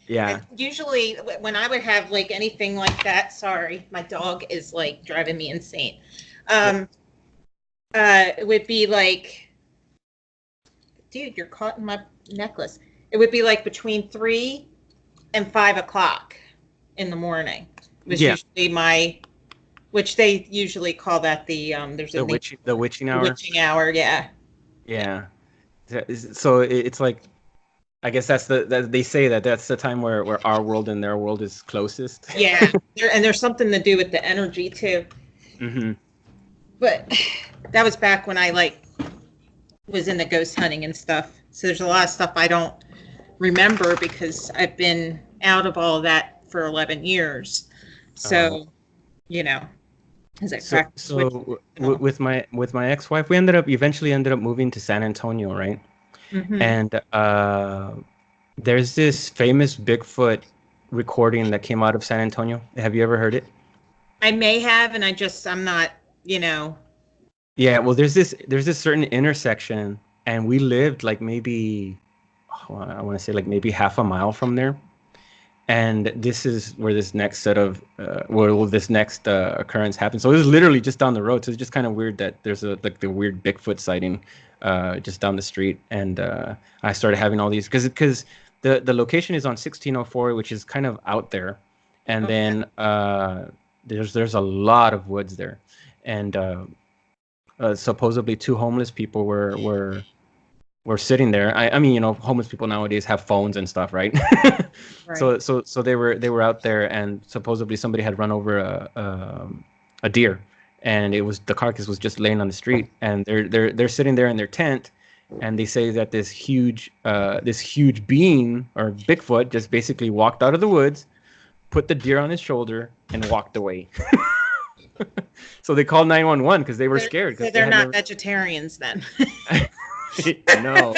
Yeah. And usually when I would have like anything like that, sorry, my dog is like driving me insane. Um, it would be like, dude, you're caught in my necklace. It would be like between 3 and 5 o'clock in the morning. It was Yeah. usually which they usually call that there's a name, The witching the hour. witching hour. Yeah. Yeah. So it's like, I guess that they say that's the time where our world and their world is closest. Yeah. And there's something to do with the energy too. Hmm. But that was back when I like was into ghost hunting and stuff. So there's a lot of stuff I don't remember because I've been out of all that for 11 years. So, you know, as I So practice with, so with my ex-wife, we eventually ended up moving to San Antonio, right? mm-hmm. And there's this famous Bigfoot recording that came out of San Antonio. Have you ever heard it? I may have, and I'm not, you know. Yeah, well, there's this certain intersection, and we lived like maybe, I want to say like maybe half a mile from there. And this is where this next set of this next occurrence happened. So it was literally just down the road. So it's just kind of weird that there's the weird Bigfoot sighting just down the street. And I started having all these because the location is on 1604, which is kind of out there. And Okay. then there's a lot of woods there, and supposedly two homeless people were sitting there. I mean, homeless people nowadays have phones and stuff, right? Right. So they were out there, and supposedly somebody had run over a deer, and the carcass was just laying on the street, and they're sitting there in their tent, and they say that this huge being or Bigfoot just basically walked out of the woods, put the deer on his shoulder, and walked away. So they called 911 because they were scared So because they they're had not never. vegetarians then. No,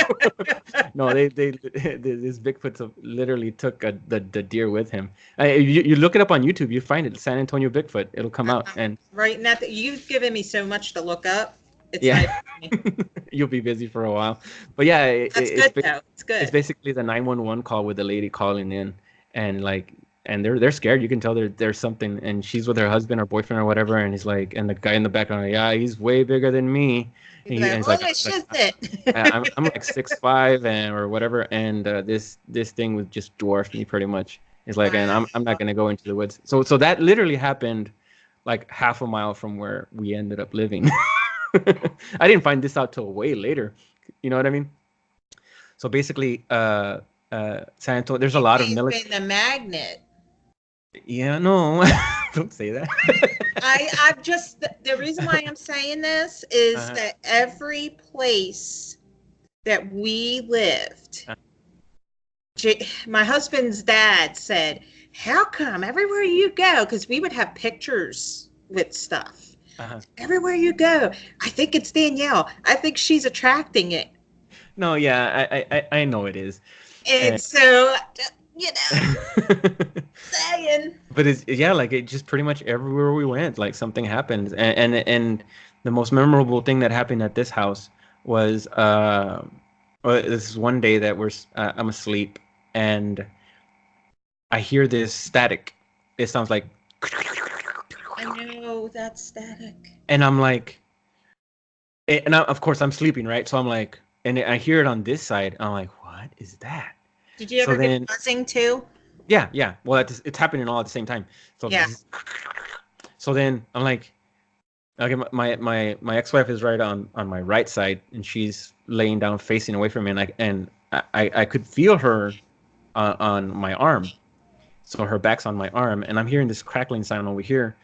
no, this Bigfoot literally took the deer with him. You look it up on YouTube, you find it, San Antonio Bigfoot. It'll come out, and Right now, you've given me so much to look up. It's yeah, not funny. you'll be busy for a while. But yeah, That's good though. It's it's good. basically the 911 call with the lady calling in, and like, and they're scared. You can tell there's something, and she's with her husband or boyfriend or whatever, and he's like, and the guy in the background, yeah, he's way bigger than me. You'd be And like, he's like, holy shit! I'm like 6'5" and or whatever, and this thing would just dwarf me pretty much. It's like, and I'm not gonna go into the woods. So that literally happened like half a mile from where we ended up living. I didn't find this out till way later. You know what I mean? So basically, San Antonio, there's a lot of military. Been the magnet. Yeah, no, don't say that. I've just, the reason why I'm saying this is that every place that we lived, my husband's dad said, how come everywhere you go, because we would have pictures with stuff. Everywhere you go, I think it's Danielle. I think she's attracting it. No, yeah, I know it is. And so, you know, saying. But it's, yeah, like it just pretty much everywhere we went, like something happened. And the most memorable thing that happened at this house was this is one day that I'm asleep and I hear this static. It sounds like. I know that's static. And I'm like, of course I'm sleeping, right? So I'm like, and I hear it on this side. I'm like, what is that? Did you ever get buzzing too? Yeah. Well, it's happening all at the same time. So yeah. So then I'm like, okay, my ex-wife is right on my right side, and she's laying down facing away from me, and I could feel her on my arm. So her back's on my arm, and I'm hearing this crackling sound over here.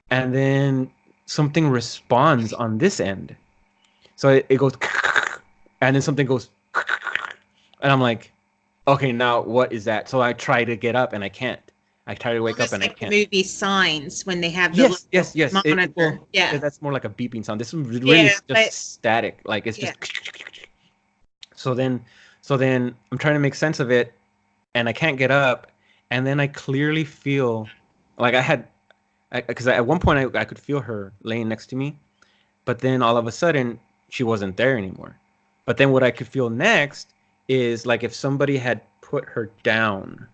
And then something responds on this end. So it goes, and then something goes, and I'm like, okay, now what is that? So I try to get up, and I can't. I try to wake up, and I can't. The movie Signs, when they have the yes. monitor. Yeah, that's more like a beeping sound. This is really just static. Like it's just. So then I'm trying to make sense of it, and I can't get up, and then I clearly feel like because at one point I could feel her laying next to me, but then all of a sudden she wasn't there anymore. But then what I could feel next is like if somebody had put her down.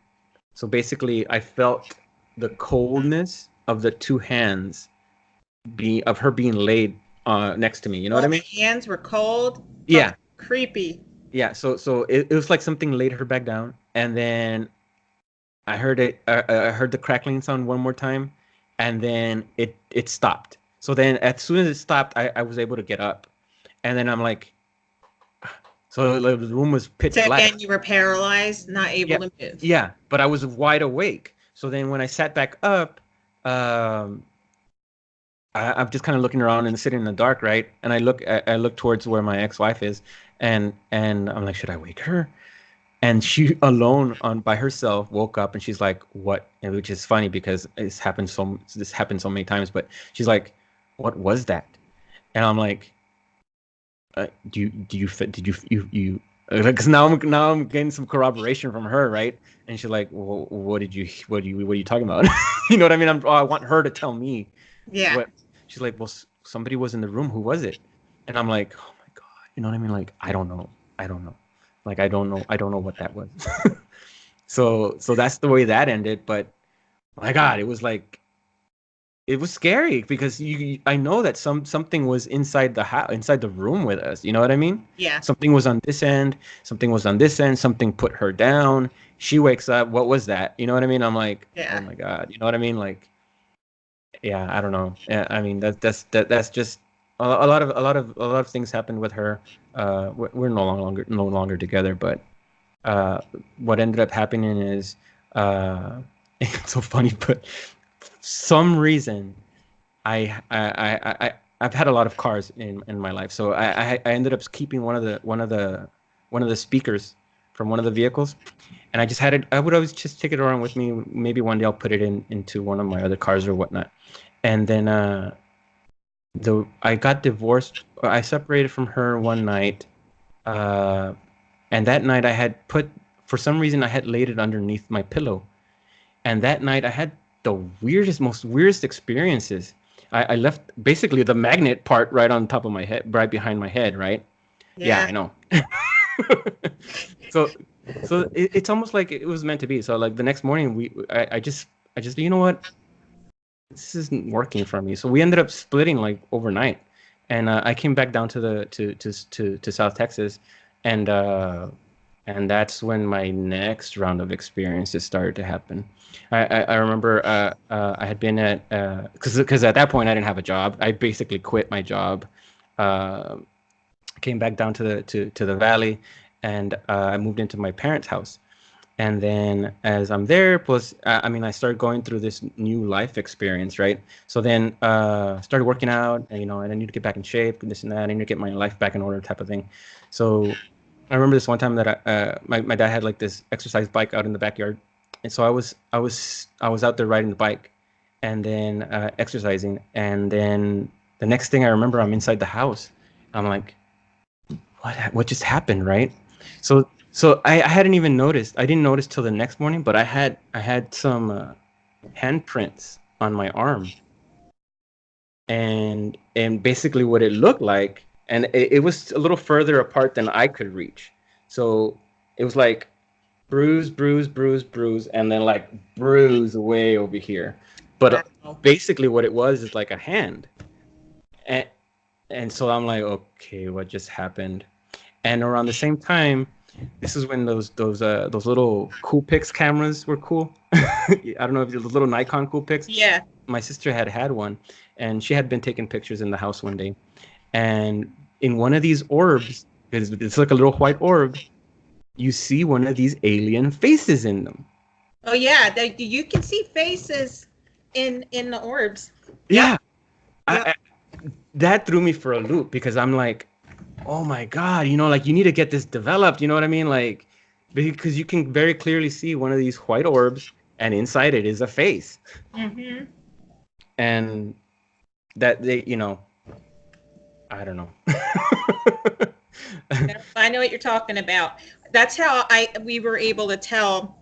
So basically I felt the coldness of the two hands of her being laid next to me. You know what I mean? The hands were cold. Yeah. Creepy. Yeah. So it was like something laid her back down, and then I heard it. I heard the crackling sound one more time. And then it stopped. So then as soon as it stopped, I was able to get up. And then I'm like, so the room was pitch black. So again, you were paralyzed, not able to move. Yeah, but I was wide awake. So then when I sat back up, I'm just kind of looking around and sitting in the dark, right? And I look towards where my ex-wife is, and I'm like, should I wake her? And she alone by herself woke up, and she's like, what? And which is funny because this happened so many times, but she's like, what was that? And I'm like, did you because now I'm getting some corroboration from her, right? And she's like, well, what are you talking about? You know what I mean? I want her to tell me. Yeah. She's like, well, somebody was in the room. Who was it? And I'm like, oh my God. You know what I mean? Like, I don't know. Like, I don't know what that was. So that's the way that ended. But my God, it was scary because I know that something was inside the house, inside the room with us. You know what I mean? Yeah. Something was on this end. Something was on this end. Something put her down. She wakes up. What was that? You know what I mean? I'm like, oh my God. You know what I mean? Like, yeah, I don't know. Yeah, I mean, that's just a lot of things happened with her. We're no longer together, but what ended up happening is it's so funny, but for some reason I've had a lot of cars in my life, so I ended up keeping one of the speakers from one of the vehicles, and I just had it. I would always just take it around with me. Maybe one day I'll put it into one of my other cars or whatnot. And then I got divorced. I separated from her one night, and that night I had for some reason I had laid it underneath my pillow, and that night I had the most weirdest experiences. I left basically the magnet part right on top of my head, right behind my head, right? Yeah, I know. So it's almost like it was meant to be. So like the next morning I just you know what, this isn't working for me. So we ended up splitting like overnight, and I came back down to South Texas, and And that's when my next round of experiences started to happen. I remember I had been at because at that point I didn't have a job. I basically quit my job, uh, came back down to the valley, and I moved into my parents' house. And then as I'm there, plus I mean I started going through this new life experience, right? So then started working out, and and I need to get back in shape, and this and that. I need to get my life back in order, type of thing. So I remember this one time that my dad had like this exercise bike out in the backyard, and so I was out there riding the bike, and then exercising, and then the next thing I remember, I'm inside the house. I'm like, what just happened, right? So I hadn't even noticed. I didn't notice till the next morning, but I had some handprints on my arm, and basically what it looked like, and it was a little further apart than I could reach. So it was like bruise, bruise, bruise, bruise, and then like bruise way over here. But Wow. basically what it was is like a hand. And and so I'm like, okay, what just happened? And around the same time, this is when those little Coolpix cameras were cool. I don't know if those little Nikon Coolpix. Yeah. My sister had one, and she had been taking pictures in the house one day, and in one of these orbs, it's like a little white orb, you see one of these alien faces in them. Oh yeah, you can see faces in the orbs. Yeah, Yep. that threw me for a loop because I'm like, oh my god, like you need to get this developed. You know what I mean? Like because you can very clearly see one of these white orbs, and inside it is a face, Mm-hmm. and that I don't know. I know what you're talking about. That's how we were able to tell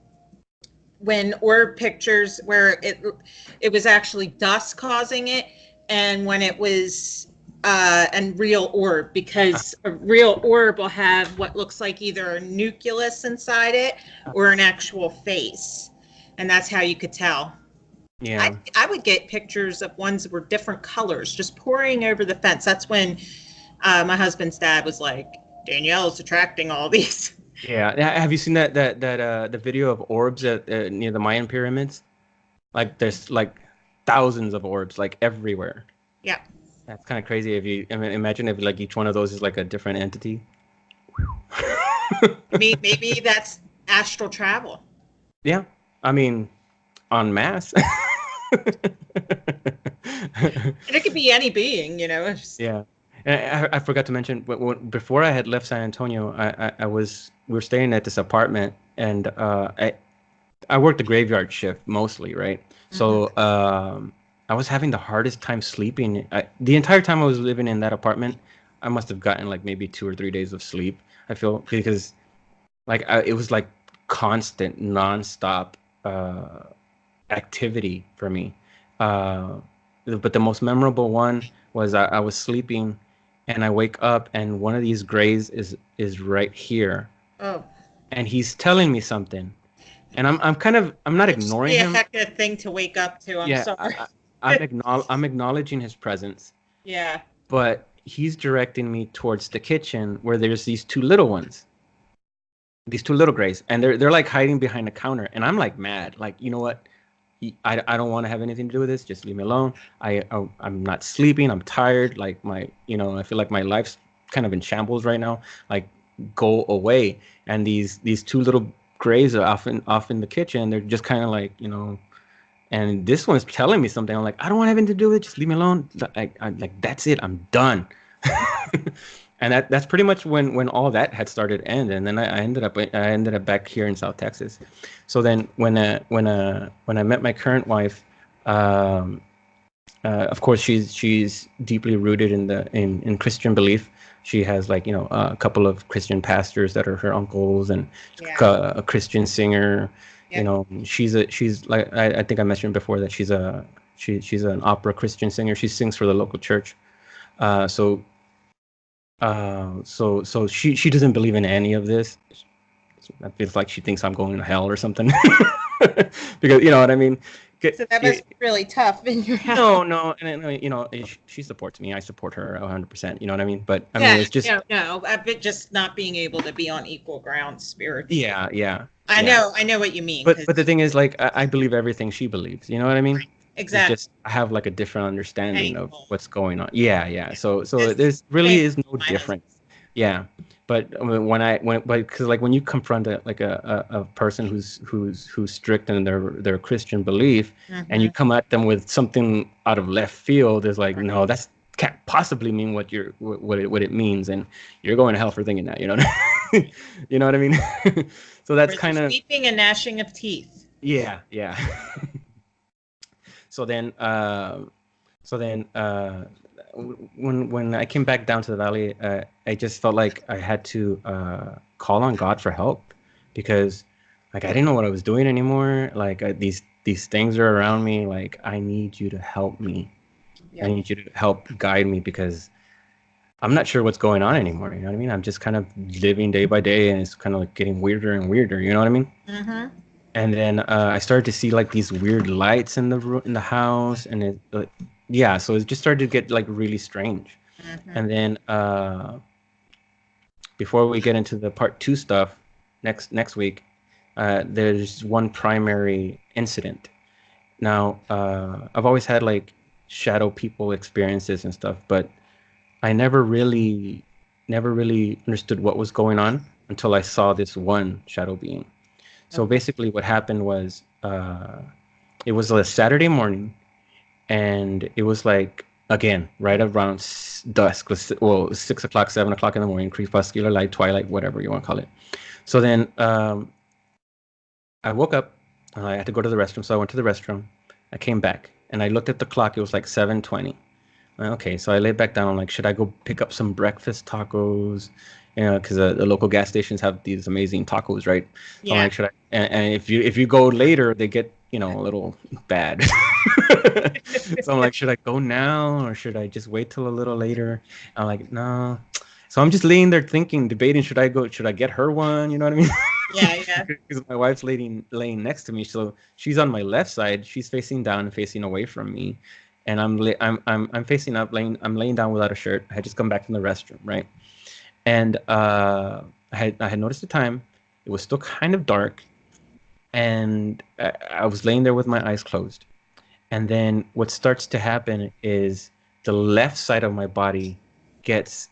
when orb pictures where it was actually dust causing it, and when it was a real orb, because a real orb will have what looks like either a nucleus inside it or an actual face, and that's how you could tell. Yeah. I would get pictures of ones that were different colors just pouring over the fence. That's when my husband's dad was like, Danielle is attracting all these. Yeah. Have you seen that the video of orbs at near the Mayan pyramids? Like there's like thousands of orbs like everywhere. Yeah. That's kind of crazy. If you imagine if like each one of those is like a different entity. Maybe that's astral travel. Yeah. I mean, en masse. And it could be any being, Yeah. And I forgot to mention before I had left San Antonio, we were staying at this apartment, and I worked the graveyard shift mostly, right? So I was having the hardest time sleeping. The entire time I was living in that apartment, I must have gotten like maybe 2 or 3 days of sleep. I feel because like it was like constant, nonstop activity for me. But the most memorable one was I was sleeping, and I wake up, and one of these grays is right here, Oh, and he's telling me something, and I'm not it's ignoring really a him. heck of a thing to wake up to. I'm Yeah, sorry. I'm acknowledging his presence, Yeah. but he's directing me towards the kitchen where there's these two little ones, these two little grays, and they're like hiding behind a counter, and I'm like mad, like you know what? I don't want to have anything to do with this. Just leave me alone. I'm not sleeping. I'm tired. Like I feel like my life's kind of in shambles right now. Like go away. And these two little grays are off in the kitchen. They're just kind of like and this one's telling me something. I'm like, I don't want anything to do with it. Just leave me alone. Like that's it. I'm done. And that's pretty much when all that had started to end. And then I ended up back here in South Texas. So then when I met my current wife, of course she's deeply rooted in Christian belief. She has like a couple of Christian pastors that are her uncles, and Yeah. a Christian singer. Yeah. She's like I think I mentioned before that she's an opera Christian singer. She sings for the local church. So she doesn't believe in any of this. It feels like she thinks I'm going to hell or something. Because you know what I mean. So that was really tough in your house. No, and you know, she supports me. I support her 100%. You know what I mean? But I mean, it's just no. I've been just not being able to be on equal ground spiritually. Yeah. I know what you mean. But the thing is, like, I believe everything she believes. You know what I mean? Exactly. It's just I have like a different understanding of what's going on. Yeah. So there's really is no difference. Yeah. But because like when you confront a person who's strict in their Christian belief, and you come at them with something out of left field, is like, no, that's can't possibly mean what it means, and you're going to hell for thinking that. You know you know what I mean? So that's kind of weeping and gnashing of teeth. Yeah. So then when I came back down to the valley, I just felt like I had to call on God for help, because like I didn't know what I was doing anymore. Like these things are around me. Like, I need you to help me. I need you to help guide me, because I'm not sure what's going on anymore. You know what I mean? I'm just kind of living day by day, and it's kind of like getting weirder and weirder. You know what I mean? Mm-hmm. And then I started to see like these weird lights in the house, and it so it just started to get like really strange. Mm-hmm. And then before we get into the part 2 stuff next week, there's one primary incident. Now I've always had like shadow people experiences and stuff, but I never really understood what was going on until I saw this one shadow being. So basically what happened was it was a Saturday morning, and it was like, again, right around dusk, 6 o'clock, 7 o'clock in the morning, crepuscular light, twilight, whatever you want to call it. So then I woke up, I had to go to the restroom, so I went to the restroom. I came back, and I looked at the clock. It was like 7:20. Okay, so I laid back down. I'm like, should I go pick up some breakfast tacos? You know, because the local gas stations have these amazing tacos, right? Yeah. I'm like, should I? And if you go later, they get, you know, a little bad. So I'm like, should I go now, or should I just wait till a little later? I'm like, no. So I'm just laying there thinking, debating, should I go? Should I get her one? You know what I mean? Yeah. Because my wife's laying next to me, so she's on my left side. She's facing down and facing away from me, and I'm facing up, I'm laying down without a shirt. I had just come back from the restroom, right? And I had noticed the time. It was still kind of dark, and I was laying there with my eyes closed. And then what starts to happen is the left side of my body gets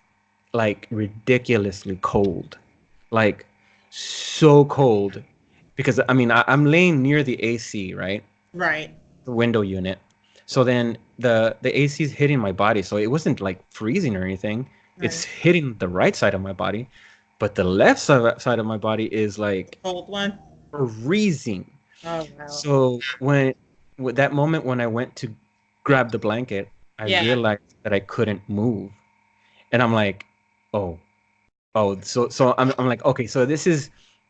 like ridiculously cold, like so cold, because I mean I'm laying near the AC, right? Right. The window unit. So then the AC is hitting my body, so it wasn't like freezing or anything. Right. It's hitting the right side of my body, but the left side of my body is like cold one, freezing. Oh wow! So with that moment when I went to grab the blanket, I realized that I couldn't move, and I'm like, oh, so I'm like, okay, so this is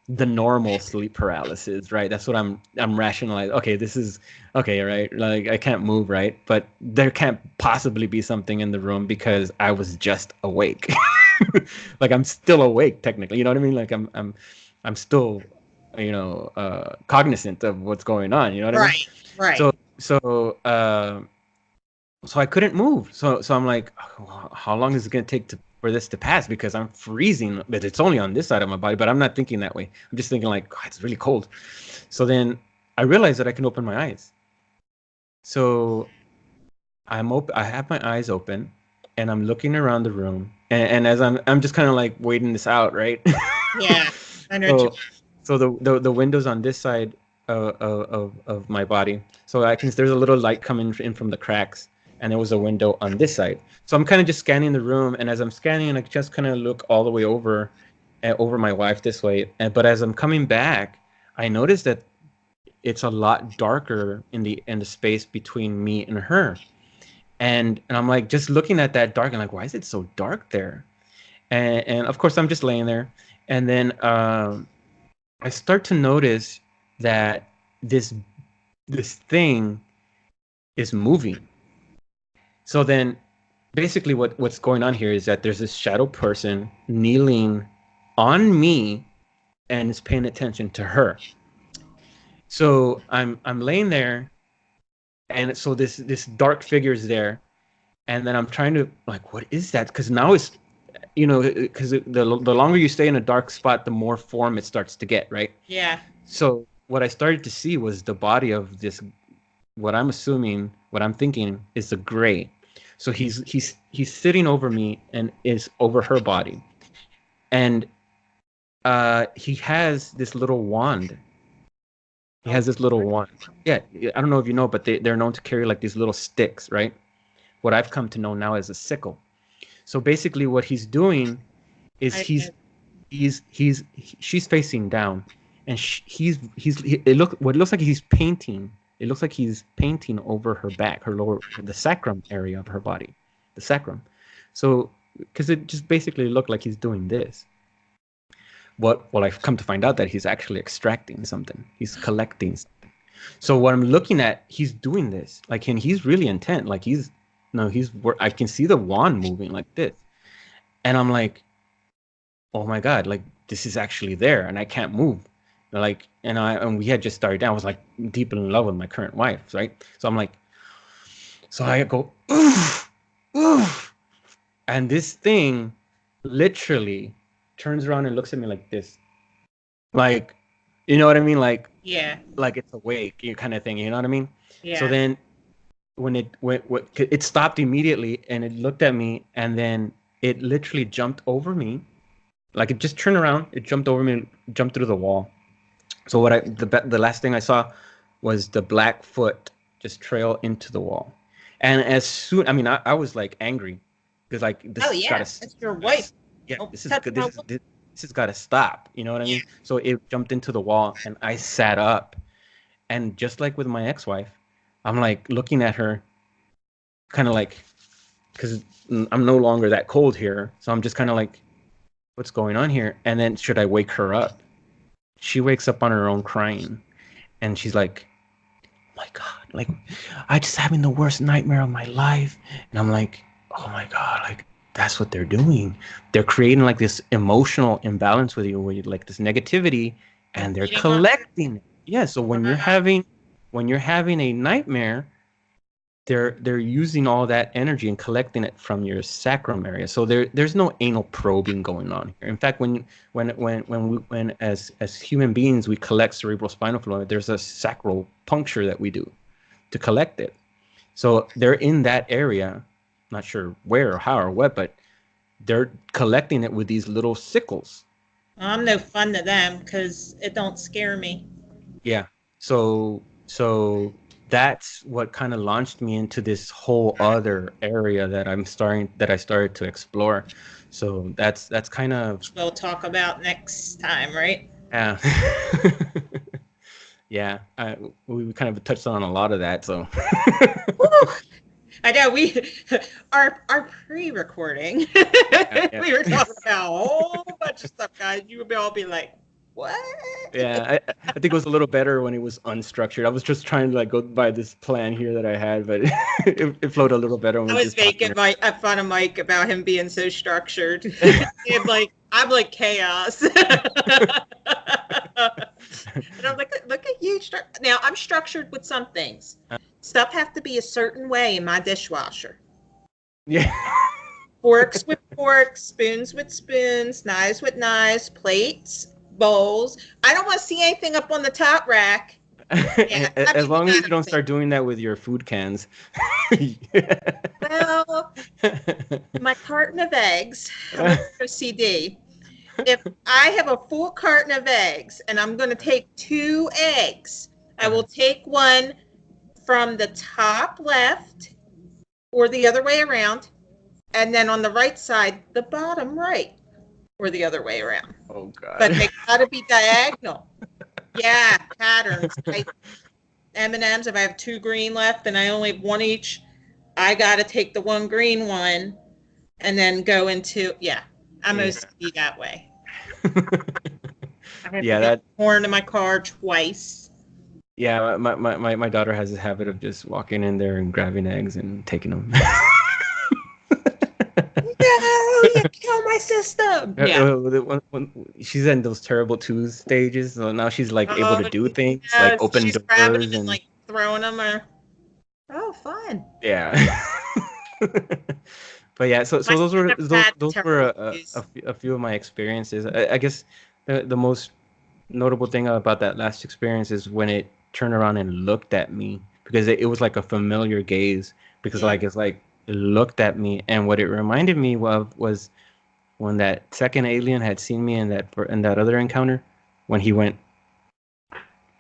the normal sleep paralysis, right? That's what I'm rationalizing. Okay, this is okay, right? Like I can't move, right? But there can't possibly be something in the room because I was just awake. Like I'm still awake technically, you know what I mean? Like I'm still, you know, cognizant of what's going on, you know what I mean? Right. So I couldn't move. So I'm like, how long is it going to take for this to pass? Because I'm freezing, but it's only on this side of my body. But I'm not thinking that way. I'm just thinking like, God, it's really cold. So then I realized that I can open my eyes. So I have my eyes open, and I'm looking around the room. And as I'm just kind of like waiting this out, right? Yeah, I know. So the windows on this side of my body. So there's a little light coming in from the cracks, and there was a window on this side. So I'm kind of just scanning the room, and as I'm scanning, I just kind of look all the way over my wife this way. But as I'm coming back, I noticed that it's a lot darker in the space between me and her. And I'm like just looking at that dark, and like, why is it so dark there? And of course I'm just laying there, and then I start to notice that this thing is moving. So then basically what's going on here is that there's this shadow person kneeling on me and is paying attention to her. So I'm laying there, And so this dark figure is there, and then I'm trying to like, what is that? Because now it's, because the longer you stay in a dark spot, the more form it starts to get, right? Yeah. So what I started to see was the body of this, what I'm thinking is the gray. So he's sitting over me and is over her body, and he has this little wand. He has this little wand. Yeah, I don't know if you know, but they're known to carry like these little sticks, right? What I've come to know now as a sickle. So basically, what he's doing is she's facing down, and it looks like he's painting. It looks like he's painting over her back, the sacrum area of her body, the sacrum. So, because it just basically looked like he's doing this. Well, I've come to find out that he's actually extracting something. He's collecting something. So what I'm looking at, he's doing this, like, and he's really intent. Like I can see the wand moving like this, and I'm like, oh my God, like this is actually there, and I can't move. Like, and we had just started down. I was like deep in love with my current wife, right? So I'm like, so I go, oof, oof, and this thing literally turns around and looks at me like this, like, you know what I mean? Like, yeah, like it's awake, you kind of thing. You know what I mean? Yeah. So then, when it stopped immediately, and it looked at me, and then it literally jumped over me, like it just turned around, it jumped over me, jumped through the wall. So the last thing I saw was the black foot just trail into the wall, and as soon, I mean, I was like angry because like this it's your wife. Yeah, this has got to stop. You know what I mean? So it jumped into the wall, and I sat up, and just like with my ex-wife, I'm like looking at her, kind of like, because I'm no longer that cold here, so I'm just kind of like, what's going on here? And then should I wake her up? She wakes up on her own crying, and she's like, oh my God, like I just having the worst nightmare of my life. And I'm like, oh my God, like that's what they're doing. They're creating like this emotional imbalance with you, where you like this negativity, and they're collecting it. Yeah. So when you're having a nightmare, they're using all that energy and collecting it from your sacrum area. So there's no anal probing going on here. In fact, when as human beings we collect cerebral spinal fluid, there's a sacral puncture that we do to collect it. So they're in that area, not sure where or how or what, but they're collecting it with these little sickles. I'm no fun to them because it don't scare me. Yeah. So that's what kind of launched me into this whole other area that I started to explore. So that's kind of, we'll talk about next time, right? Yeah. Yeah, we kind of touched on a lot of that. So I know our pre-recording, we were talking about a whole bunch of stuff, guys. You would all be like, what? Yeah, I think it was a little better when it was unstructured. I was just trying to like go by this plan here that I had, but it flowed a little better. When I was making fun of Mike about him being so structured. I'm like chaos. And I'm like, look at you. Now I'm structured with some things. Stuff have to be a certain way in my dishwasher. Yeah. Forks with forks, spoons with spoons, knives with knives, plates, bowls. I don't want to see anything up on the top rack. Yeah, as long as you don't start doing that with your food cans. Well, my carton of eggs, I'm OCD. If I have a full carton of eggs and I'm going to take 2 eggs, I will take one from the top left or the other way around, and then on the right side, the bottom right, or the other way around. Oh, God. But they got to be diagonal. Yeah, patterns. M&Ms, if I have 2 green left and I only have 1 each, I got to take the 1 green one and then go into, I'm OCD that way. I have to get corn in my car twice. Yeah, my daughter has a habit of just walking in there and grabbing eggs and taking them. No, you kill my system. Yeah. When she's in those terrible 2 stages, so now she's like able to do things, like open doors and like throwing them. Oh, fun. Yeah. But yeah, so My those son were never had those were terrible views. a few of my experiences. I guess the most notable thing about that last experience is when it turned around and looked at me, because it was like a familiar gaze, because Yeah. like it's like it looked at me, and what it reminded me of was when that second alien had seen me in that other encounter, when he went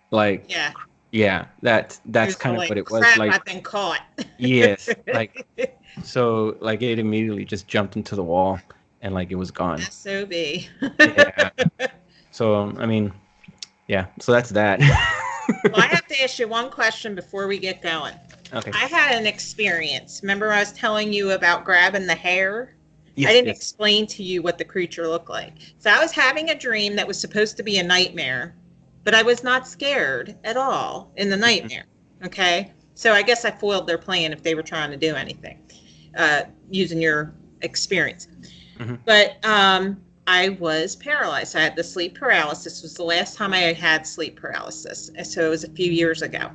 like, Yeah. yeah, He that's was all kind of what like, it was crap, like. I've been caught. Yes, like, so like it immediately just jumped into the wall, and like it was gone. SOB. Yeah. So I mean, yeah. So that's that. Well, I have to ask you one question before we get going. Okay. I had an experience. Remember, I was telling you about grabbing the hair? I Yes. didn't Yes. explain to you what the creature looked like. So I was having a dream that was supposed to be a nightmare, but I was not scared at all in the Mhm. nightmare. Okay. So I guess I foiled their plan if they were trying to do anything using your experience. Mhm. But I was paralyzed. I had the sleep paralysis. This was the last time I had sleep paralysis. So it was a few years ago.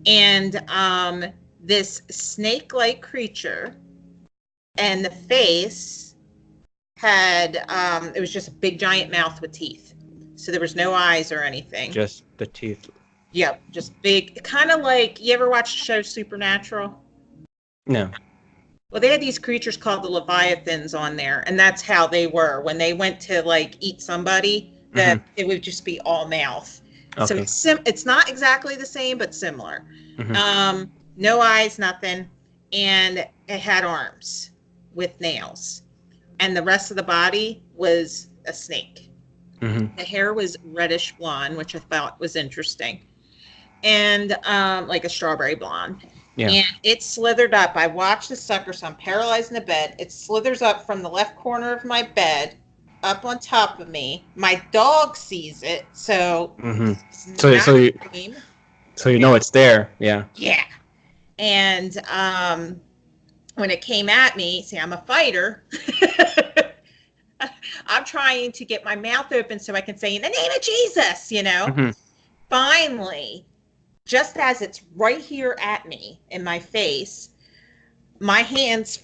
And this snake-like creature, and the face had it was just a big giant mouth with teeth. So there was no eyes or anything. Just the teeth. Yep, just big, kind of like, you ever watch the show Supernatural? No. Well, they had these creatures called the Leviathans on there, and that's how they were. When they went to like eat somebody, Mhm. that it would just be all mouth. So Okay. it's not exactly the same, but similar. Mhm. No eyes, nothing, and it had arms with nails, and the rest of the body was a snake. Mhm. The hair was reddish blonde, which I thought was interesting, and like a strawberry blonde. Yeah. And it slithered up. I watched the sucker, so I'm paralyzed in the bed. It slithers up from the left corner of my bed, up on top of me. My dog sees it, so Mhm. it's So not a dream. so you Yeah, know it's there. Yeah. yeah. And when it came at me, see, I'm a fighter. I'm trying to get my mouth open so I can say, in the name of Jesus, you know. Mhm. Finally, just as it's right here at me in my face, my hand's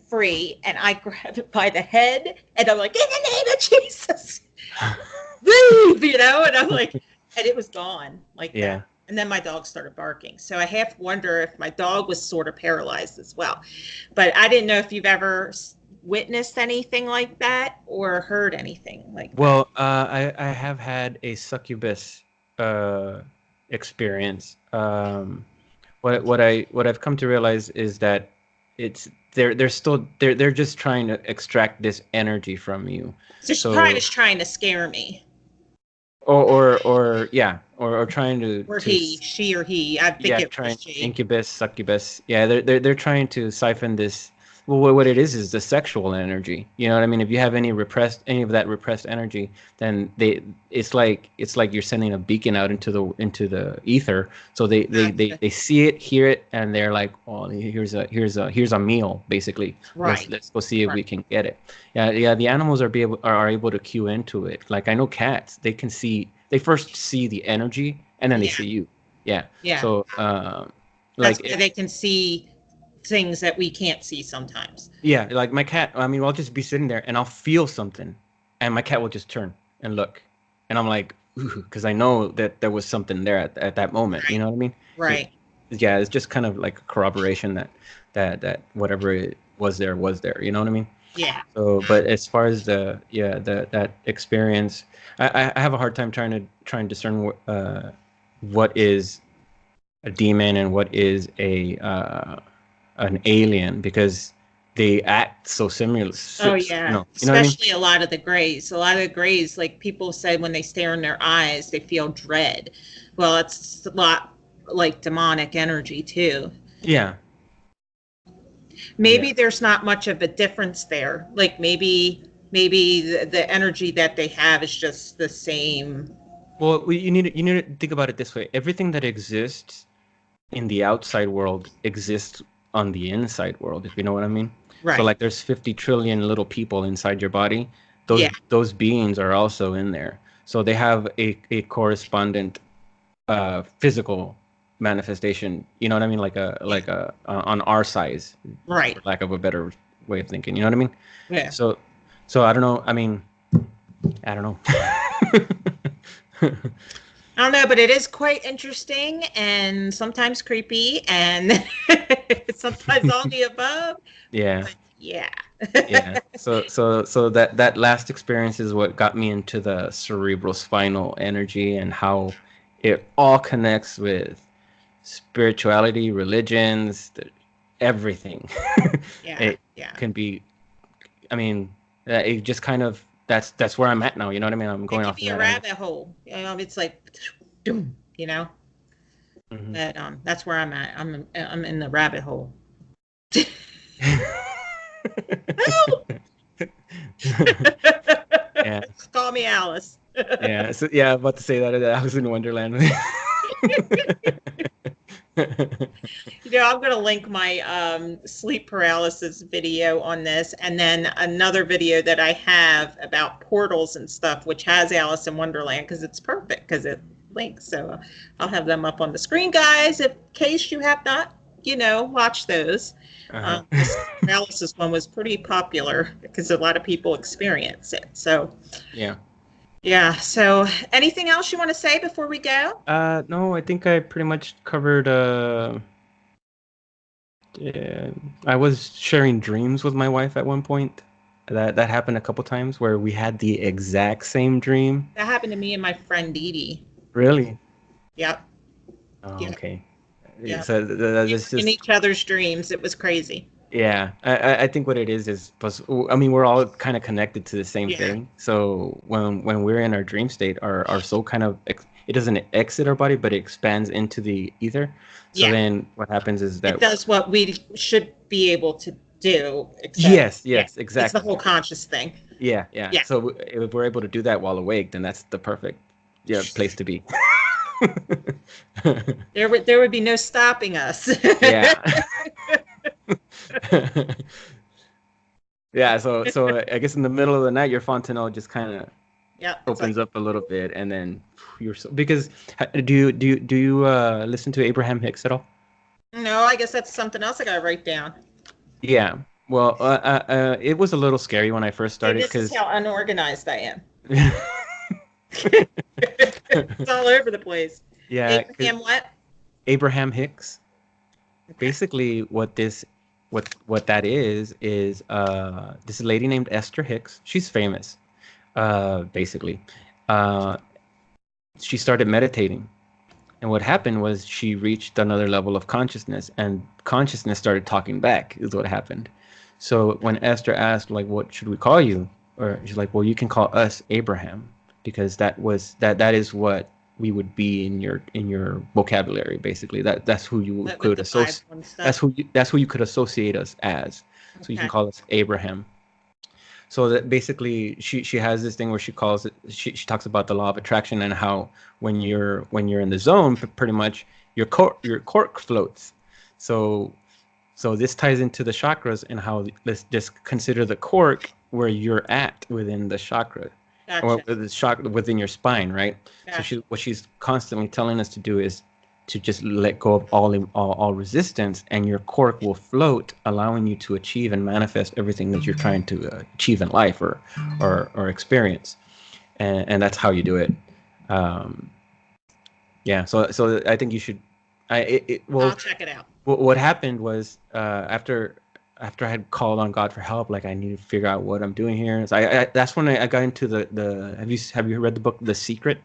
free and I grab it by the head and I'm like, in the name of Jesus, leave, you know, and I'm like, and it was gone like that. Yeah. And then my dog started barking. So I half wonder if my dog was sort of paralyzed as well. But I didn't know if you've ever witnessed anything like that or heard anything like that. Well, I have had a succubus uh experience. What I've come to realize is that it's they're just trying to extract this energy from you. So she probably So was trying to scare me. or yeah, or trying Or to he, she or he. I think yeah, it was trying she. incubus, succubus. Yeah, they're trying to siphon this. Well, what it is the sexual energy. You know what I mean? If you have any of that repressed energy, then it's like you're sending a beacon out into the ether. So Gotcha. they see it, hear it, and they're like, oh, here's a meal, basically. Right. Let's go see if Right. we can get it. Yeah, yeah. The animals are able to cue into it. Like I know cats, they can see. They first see the energy, and then they Yeah. see you. Yeah. Yeah. So, That's like, why they can see things that we can't see sometimes. yeah, like my cat. I mean, I'll just be sitting there and I'll feel something, and my cat will just turn and look, and I'm like, because I know that there was something there at that moment. You Right. know what I mean? It, Right. yeah, it's just kind of like a corroboration that whatever it was there was there. You know what I mean? Yeah. So, but as far as the that experience, I have a hard time trying to discern what is a demon and what is a an alien, because they act so similar. Oh You yeah. know what I mean? Especially a lot of the grays. A lot of the grays, like people said when they stare in their eyes, they feel dread. Well, it's a lot like demonic energy too. Yeah, yeah. Maybe there's not much of a difference there. Like maybe the energy that they have is just the same. Well, you need to think about it this way. Everything that exists in the outside world exists on the inside world, if you know what I mean. So Right. like there's 50 trillion little people inside your body. Yeah. Those beings are also in there. So they have a correspondent physical manifestation. You know what I mean? Like a on our size, Right. for lack of a better way of thinking. You know what I mean? Yeah. So I don't know. I mean, I don't know. I don't know, but it is quite interesting and sometimes creepy and sometimes all the above. Yeah. But yeah. Yeah. So that last experience is what got me into the cerebral spinal energy and how it all connects with spirituality, religions, everything. Yeah. It Yeah. can be, I mean, it just kind of, that's where I'm at now. You know what I mean? I'm It going can off of be a that angle. rabbit hole. It's like, doom, you know. Mhm. But that's where I'm at. I'm in the rabbit hole. Help! Yeah. Call me Alice. Yeah. So yeah, I'm about to say that I was in Wonderland. I'm going to link my sleep paralysis video on this, and then another video that I have about portals and stuff, which has Alice in Wonderland because it's perfect because it links. So I'll have them up on the screen, guys, in case you have not, watched those. Uh-huh. This paralysis one was pretty popular because a lot of people experience it. So Yeah. yeah. So anything else you want to say before we go? No, I think I pretty much covered. Yeah, I was sharing dreams with my wife at one point. That happened a couple times where we had the exact same dream. That happened to me and my friend Dee Dee. Really? Yep. Oh, Yep. okay. Yep. So We this were in just each other's dreams. It was crazy. yeah. I think what it is I mean we're all kind of connected to the same Yeah. thing. So when we're in our dream state, our soul kind of it doesn't exit our body, but it expands into the ether. So Yeah. then what happens is that It does what we should be able to do, except yes, yeah, yes, it's the exactly. whole conscious thing. Yeah, yeah. Yeah. So if we're able to do that while awake, then that's the perfect place to be. There would be no stopping us. Yeah. Yeah, so I guess in the middle of the night your fontanelle just kind of Yeah. It's like, opens up a little bit and then you're so because do you listen to Abraham Hicks at all? no, I guess that's something else I gotta write down. Yeah. Well, it was a little scary when I first See, started this is because how unorganized I am. It's all over the place. yeah, 'cause Abraham what? Abraham Hicks. Okay. Basically what that is this lady named Esther Hicks. She's famous. Basically. Uh she started meditating. And what happened was she reached another level of consciousness and consciousness started talking back is what happened. So when Esther asked like what should we call you? Or she's like, well, you can call us Abraham because that is what we would be in your vocabulary basically. That's who you That with could the Bible associate and stuff. that's who you could associate us as. So you can Okay. call us Abraham. So that basically she has this thing where she calls it she talks about the law of attraction and how when you're in the zone pretty much your cork floats. So this ties into the chakras and how let's just consider the cork where you're at within the chakra or Gotcha. the chakra within your spine, right? So Gotcha. what she's constantly telling us to do is to just let go of all resistance and your cork will float, allowing you to achieve and manifest everything that you're trying to achieve in life or experience. And that's how you do it. Yeah, so I think you should I'll check it out. what happened was after I had called on God for help, like I need to figure out what I'm doing here. So I that's when I got into the have you read the book The Secret?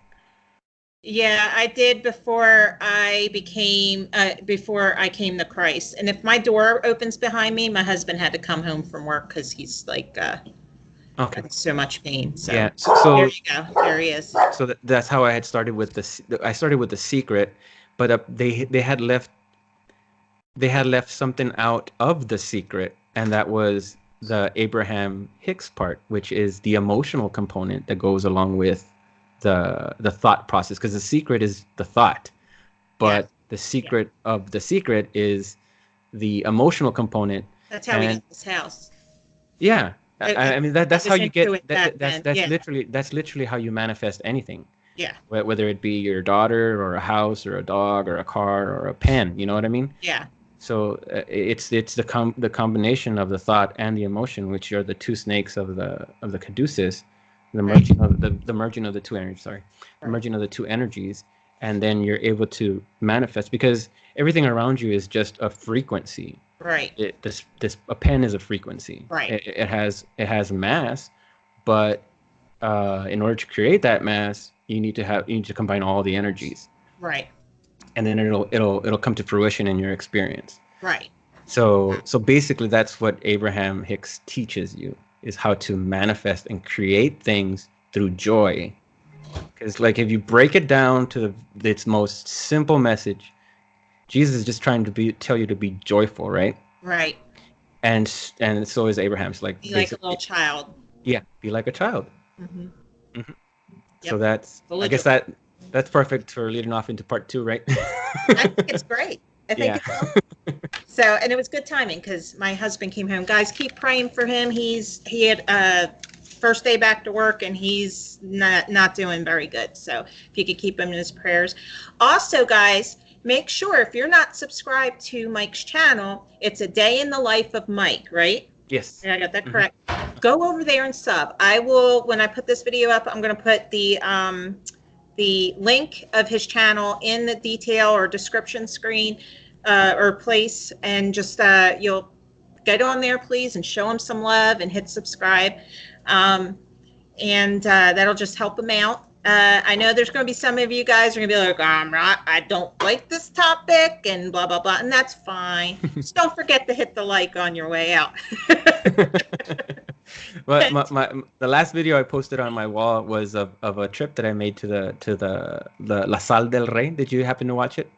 Yeah, I did before I came to Christ. And if my door opens behind me, my husband had to come home from work because he's like Okay. in so much pain. So Yeah. there you go. There he is. So that's how I had started with I started with The Secret, but they had left something out of The Secret, and that was the Abraham Hicks part, which is the emotional component that goes along with the thought process, because The Secret is the thought, but Yeah. the secret of The Secret is the emotional component. That's how we And got this house. yeah, I mean that's I how was you into get it back then. that's Yeah. literally how you manifest anything. Yeah. Whether it be your daughter or a house or a dog or a car or a pen, you know what I mean? Yeah. So it's the combination of the thought and the emotion, which are the two snakes of the caduceus, the Right. merging of the merging of the two energies. Sorry, the Right. merging of the two energies, and then you're able to manifest because everything around you is just a frequency. Right. This a pen is a frequency. Right. It has mass, but in order to create that mass, you need to combine all the energies, Right. and then it'll come to fruition in your experience. Right. So basically, that's what Abraham Hicks teaches you, is how to manifest and create things through joy. Because like if you break it down to its most simple message, Jesus is just trying to tell you to be joyful, right? Right. And so is Abraham's, like Be like a little child. Yeah, be like a child. Mm-hmm. Mm-hmm. Yep. So I guess that's perfect for leading off into part 2, right? I think it's great. I think it's awesome. So, and it was good timing because my husband came home. Guys, keep praying for him. He had first day back to work and he's not doing very good. So if you could keep him in his prayers. Also, guys, make sure if you're not subscribed to Mike's channel, it's a day in the life of Mike, right? Yes. Yeah, I got that correct. Mm-hmm. Go over there and sub. I will, when I put this video up, I'm going to put the link of his channel in the detail or description screen or place, and just you'll get on there, please, and show him some love and hit subscribe. And that'll just help him out. I know there's going to be some of you guys are going to be like, I don't like this topic and blah, blah, blah. And that's fine. Just don't forget to hit the like on your way out. Well, the last video I posted on my wall was of a trip that I made to the La Sal del Rey. Did you happen to watch it?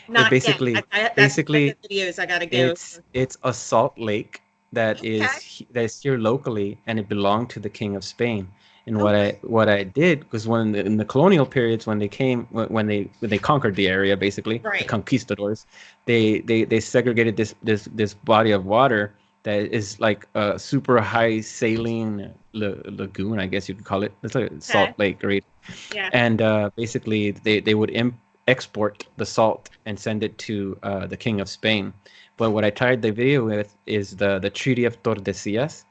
Not basically, yet. Basically, the videos I got to go. It's a salt lake that is here locally, and it belonged to the King of Spain. And what I did was in the colonial periods, when they conquered the area, basically, right, the conquistadors, they segregated this body of water that is like a super high saline lagoon, I guess you could call it. It's like a salt lake, right? Yeah. And basically they would export the salt and send it to the King of Spain. But what I tied the video with is the Treaty of Tordesillas.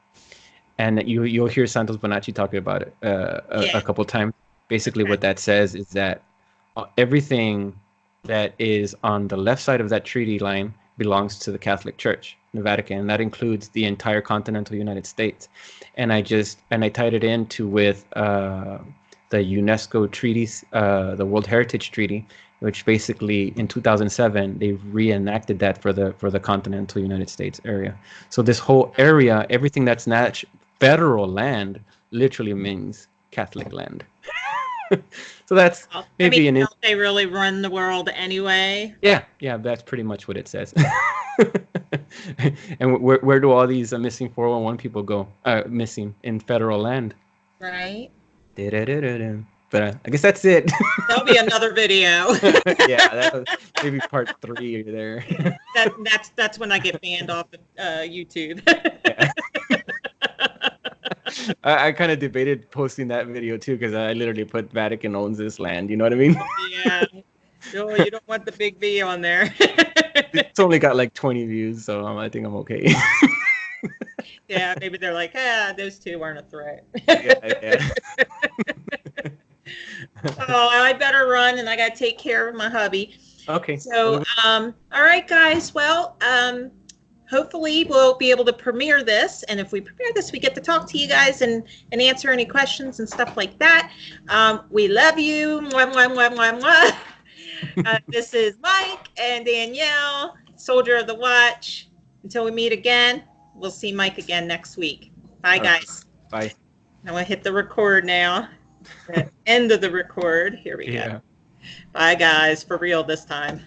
And you'll hear Santos Bonacci talking about it a couple times. Basically, what that says is that everything that is on the left side of that treaty line belongs to the Catholic Church, the Vatican, and that includes the entire continental United States. And I tied it into with the UNESCO treaties, the World Heritage Treaty, which basically in 2007 they reenacted that for the continental United States area. So this whole area, everything that's federal land, literally means Catholic land. So that's they really run the world anyway. Yeah, that's pretty much what it says. And where do all these missing 411 people go? Missing in federal land. Right. But I guess that's it. There'll be another video. Yeah, that maybe part 3 there. That's when I get banned off of YouTube. Yeah. I kind of debated posting that video too, because I literally put Vatican owns this land. You know what I mean? Yeah. No, you don't want the big V on there. It's only got like 20 views, so I think I'm okay. Yeah, maybe they're like, those two aren't a threat. Yeah. Oh, I better run, and I got to take care of my hubby. Okay. So, all right, guys. Well, hopefully we'll be able to premiere this, and if we premiere this, we get to talk to you guys and answer any questions and stuff like that. We love you. Mwah, mwah, mwah, mwah, mwah. This is Mike and Danielle, Soldier of the Watch. Until we meet again, we'll see Mike again next week. Bye, guys. Bye. I'm going to hit the record now. The end of the record. Here we go. Bye, guys. For real this time.